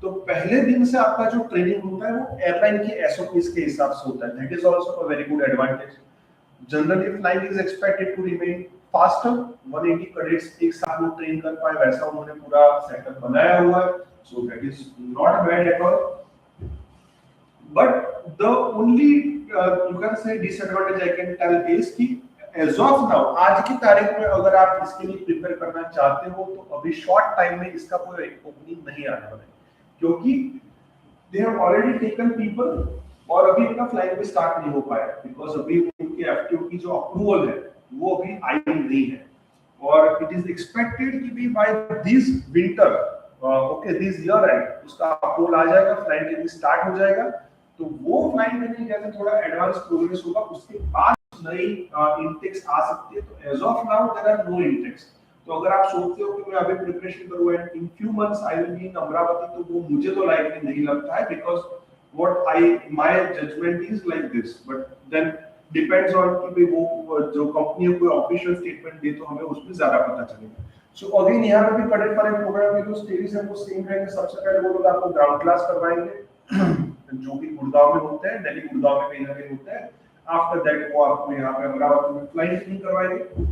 तो पहले दिन से आपका जो ट्रेनिंग होता है वो एयरलाइन की एसओपीज के हिसाब से होता है। That is also a very good advantage. Generally flying is expected to remain faster, 180 cadets एक साथ में ट्रेन कर पाए वैसा उन्होंने पूरा सेटअप बनाया हुआ है। सो that is not bad at all. But the only you can say disadvantage I can tell is कि as of now आज की तारीख में अगर आप इसके लिए प्रिपेयर करना चाहते हो तो अभी शॉर्ट टाइम में इसका कोई ओपनिंग नहीं आने वाला है, क्योंकि they have already taken people और अभी इनका फ्लाइंग भी स्टार्ट नहीं हो पाया बिकॉज अभी उनकी एफटीओ की जो अप्रूवल है वो अभी आई नहीं है। और इट इज एक्सपेक्टेड कि भी by this winter okay this year and उसका अप्रूवल आ जाएगा, फ्लाइंग ट्रेनिंग स्टार्ट हो जाएगा। तो वो फ्लाइंग ट्रेनिंग जैसे थोड़ा एडवांस प्रोग्रेस होगा उसके बाद नई इनटेक्स आ सकती है। तो as of now there are no intakes. तो अगर आप सोचते हो कि मैं अभी प्रिपरेशन करूं and in few months I will be in Amravati, तो वो मुझे तो लाइकली नहीं लगता है because what I my judgement is like this. But then depends on कि वो जो कंपनी कोई ऑफिशियल स्टेटमेंट दे तो हमें उसमें ज्यादा पता चलेगा। सो अगेन यहाँ पे भी कैडेट वाले प्रोग्राम में जो स्टेज है वो सेम है कि सबसे पहले वो लोग आपको ग्राउंड क्लास करवाएंगे जो कि गुड़गांव में होते हैं, दिल्ली गुड़गांव में कहीं ना कहीं होते हैं। आफ्टर दैट वो आपको यहाँ पे अमरावती में फ्लाइंग ट्रेनिंग करवाएंगे।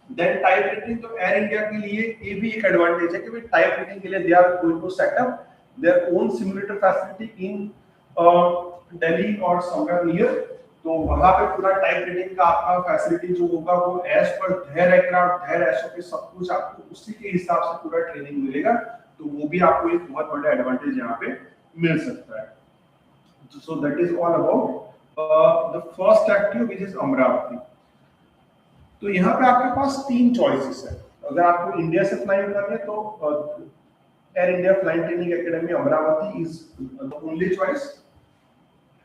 देन टाइप रेटिंग, तो एयर इंडिया के लिए ये भी एक एडवांटेज है कि भाई टाइप रेटिंग के लिए they are going to set up their own simulator facility in Delhi और समवेयर नियर। तो वहां पे पूरा टाइप रेटिंग का आपका फैसिलिटी जो होगा वो as per there aircraft there SOP सब कुछ आपको उसी के हिसाब से पूरा ट्रेनिंग मिलेगा। तो वो भी आपको एक बहुत बड़ा एडवांटेज यहाँ पे मिल सकता है। So that is all about the first FTO which is Amravati. तो यहाँ पे आपके पास 3 चॉइसेस है। अगर आपको इंडिया से फ्लाइंग करनी है तो air India flying training academy Amravati is the only choice.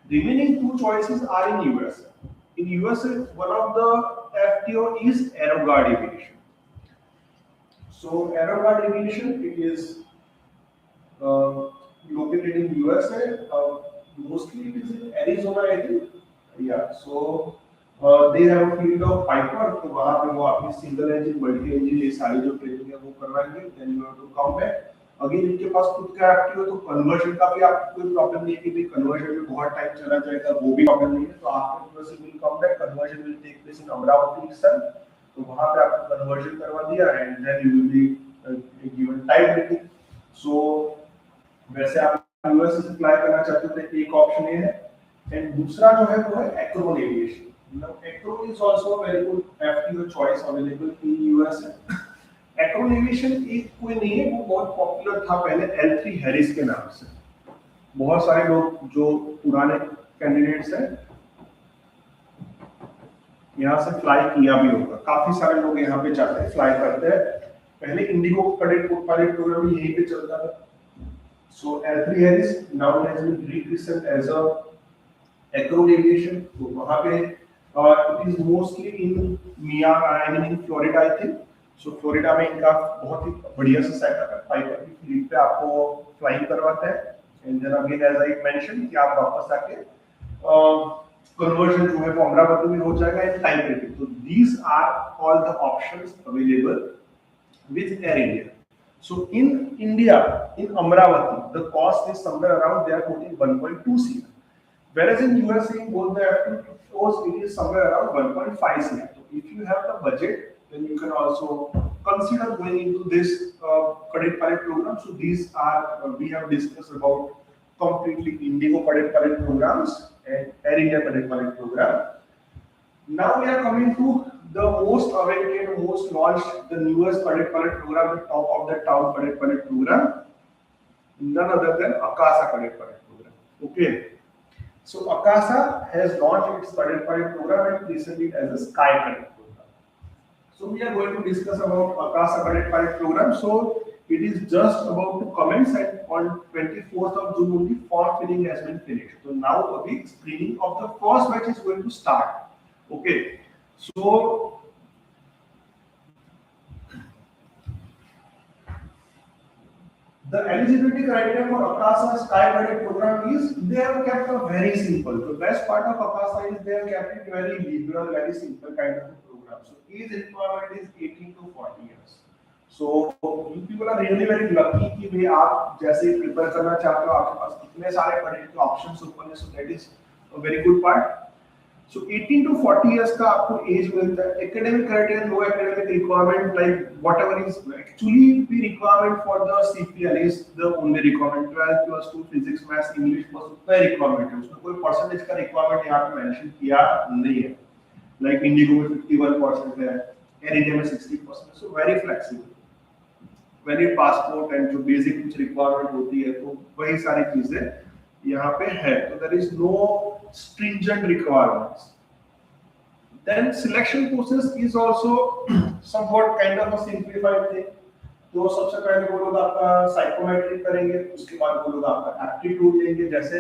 Remaining 2 choices are in US. In US, one of the FTO is AeroGuard Aviation. So AeroGuard Aviation, it is located in USA. Mostly it is in Arizona, I think. Yeah, so they have a field of Piper, तो वहाँ पे वो अपनी single engine, multi engine ये सारी जो training है वो करवाएंगे। Then you have to come back. Again इनके पास खुद का एफटीओ, तो कन्वर्जन का भी आपको कोई प्रॉब्लम नहीं है कि भाई कन्वर्जन में बहुत टाइम चला जाएगा, वो भी प्रॉब्लम नहीं है। तो आपके university will come back, conversion will take place in Amravati itself। तो वहाँ पे आपको कन्वर्जन करवा दिया and then you will be given type rating. So वैसे आप यूएस से अप्लाई करना चाहते हो तो एक ऑप्शन ये है। एंड दूसरा जो है वो है Acron aviation. Now, Acron is also a very good FTO choice available in US. Acron Aviation एक कोई नहीं है, वो बहुत पॉपुलर था पहले L3 हैरिस के नाम से। बहुत सारे लोग जो पुराने कैंडिडेट्स हैं यहाँ से फ्लाई किया भी होगा, काफी सारे लोग यहाँ पे जाते हैं, फ्लाई करते हैं। पहले इंडिगो कैडेट पायलट प्रोग्राम यहीं पे चलता था। So L3 Harris now has been rechristened as a Acron Aviation. तो वहाँ पे it is mostly in Miami, in Florida, I think. So Florida में इनका बहुत ही बढ़िया सा सेटअप है, पाइपर की फ्लीट पे आपको फ्लाइंग करवाता है। And then again as I mention कि आप वापस आके conversion जो है वो अमरावती में हो जाएगा इन टाइम रेटिंग। तो these are all the options available with Air India. So in India, in Amravati, the cost is somewhere around they are quoting 1.2 CR, whereas in USA in both the FTOs it is somewhere around 1.5 CR. So if you have the budget, then you can also consider going into this cadet pilot program. So these are we have discussed about completely Indigo cadet pilot programs and Air India cadet pilot program. Now we are coming to the most awaited, most launched, the newest cadet pilot program, the top of the town cadet pilot program, none other than Akasa cadet pilot program. Okay, so Akasa has launched its cadet pilot program and recently it as a Sky cadet program. So we are going to discuss about Akasa cadet pilot program. So it is just about to commence, and on 24th of June only form filling has been finished. So now the screening of the first batch is going to start. Okay, so the eligibility criteria for Akasa Sky Cadet program is they have kept a very simple. The best part of Akasa is they have kept it very liberal, very simple kind of a program. So age requirement is 18 to 40 years. So you people are really very lucky कि भाई आप जैसे prepare करना चाहते हो आपके पास इतने सारे कैडेट के ऑप्शंस ओपन है. So that is a very good part. So 18 to 40 years का आपको एज मिलता है. Academic criteria, no academic requirement, like whatever is actually the requirement for the CPL is the only requirement. 12 plus 2 physics, maths, English बस उतना requirement है. उसमें कोई percentage का requirement यहाँ पे mention किया नहीं है. Like Indigo में 51% है, Air India में 60%, so very flexible. Valid passport and जो basic कुछ requirement होती है तो वही सारी चीजें यहाँ पे है. So there is no stringent requirements. Then selection process is also somewhat kind of a simplified thing. तो सबसे पहले वो लोग आपका साइकोमेट्रिक करेंगे, उसके बाद वो लोग आपका एप्टीट्यूड लेंगे. जैसे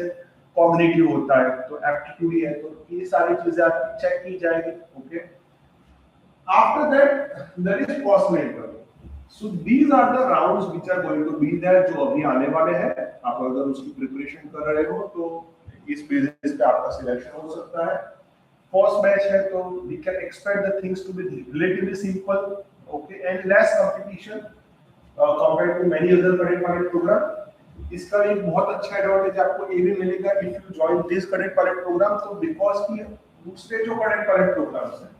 कॉग्निटिव होता है तो एप्टीट्यूड ही है, तो ये सारी चीजें आपकी चेक की जाएगी. Okay, after that there is post medical. So these are the rounds which are going to be there, जो अभी आने वाले हैं. आप अगर उसकी प्रिपरेशन कर रहे हो तो इस बेसिस पे आपका सिलेक्शन हो सकता है. फर्स्ट बैच है तो we can expect the things to be relatively simple, okay, and less competition compared to many other cadet pilot program. इसका एक बहुत अच्छा एडवांटेज आपको ये भी मिलेगा if you join this cadet pilot program. तो because कि दूसरे जो cadet pilot programs हैं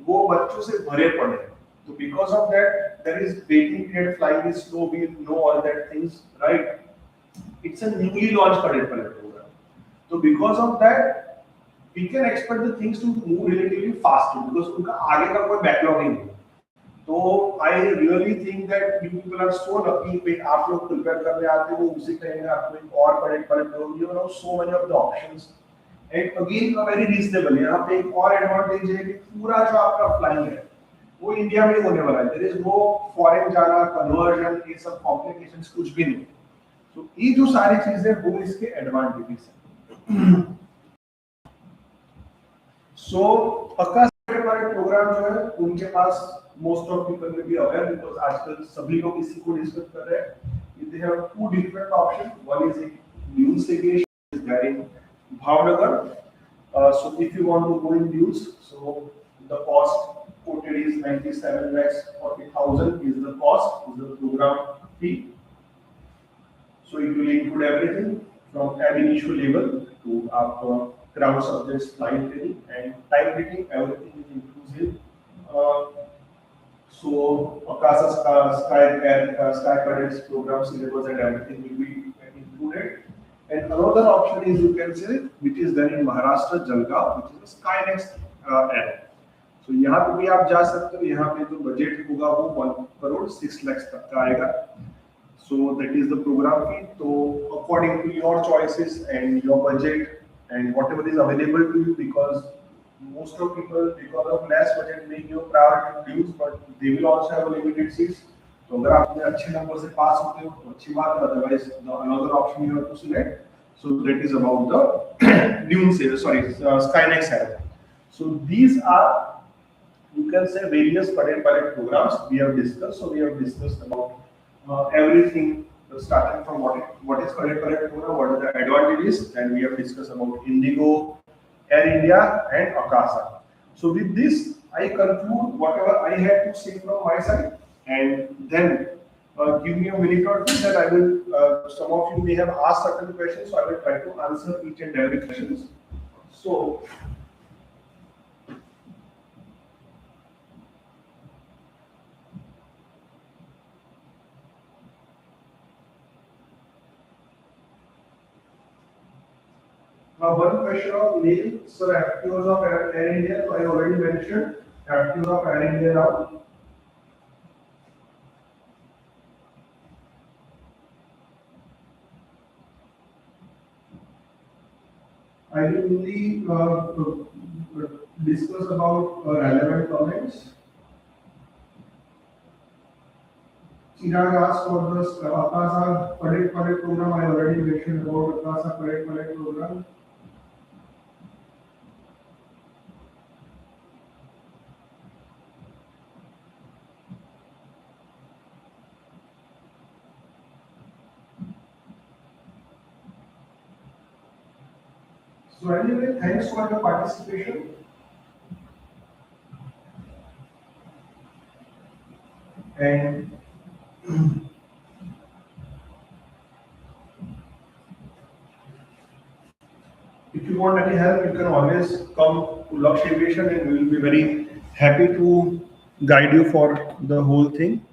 वो बच्चों से भरे पड़े हैं. So because of that, there is waiting period, flying is slow, we know all that things, right? It's a newly launched cadet pilot program. So because of that, we can expect the things to move relatively faster because उनका आगे का कोई backlog ही नहीं. तो I really think that you people are so lucky कि आप लोग prepare करने आते हो उसी टाइम में आपको एक और cadet pilot program, you know so many of the options. And again a very reasonable. यहाँ पे एक और advantage है कि पूरा जो आपका flying है वो इंडिया में होने वाला है. देयर इज नो फॉरेन जाना, कन्वर्जन, ये सब कॉम्प्लिकेशंस कुछ भी नहीं. तो ये जो सारी चीजें वो इसके एडवांटेजेस हैं. सो पक्का सर्टिफाइड प्रोग्राम जो है उनके पास most of people will be aware because आजकल सभी लोग इसी को डिस्कस कर रहे हैं. They have two different option. One is a Duals aviation is there in Bhavnagar. So if you want to go in Duals, so the cost quoted is 97,40,000 is the cost, is the program fee. So it will include everything from ab initio level to ground subjects, flight training and type rating. Everything is inclusive. So Akasa Sky Cadets program syllabus and everything will be included. And another option is you can say which is there in Maharashtra, Jalgaon, which is a Skynext app. So यहाँ पे भी आप जा सकते हो. यहाँ पे जो बजट होगा वो 1 crore 6 lakhs तक का आएगा. So that is the program fee. So according to your choices and your budget and whatever is available to you, because most of people because of less budget may give priority to but they will also have limited seats. तो अगर आप अच्छे number से पास होते हो तो अच्छी बात है. Otherwise, the another option you have to select. So that is about the Dune sales. Sorry, Skynex app. So these are, you can say, various career pilot programs we have discussed. So we have discussed about everything, starting from what is career pilot program, what are the advantages, and we have discussed about Indigo, Air India, and Akasa. So with this, I conclude whatever I had to say from my side, and then give me a minute or two that I will. Some of you may have asked certain questions, so I will try to answer each and every questions. So. One question of Neil, sir, FQs of Air India. So I already mentioned FQs of Air India now. I will only discuss about relevant comments. Chirag asked for the Akasa Cadet program. I already mentioned about Akasa Cadet program. So anyway, thanks for your participation. And if you want any help, you can always come to Lakshya Aviation and we will be very happy to guide you for the whole thing.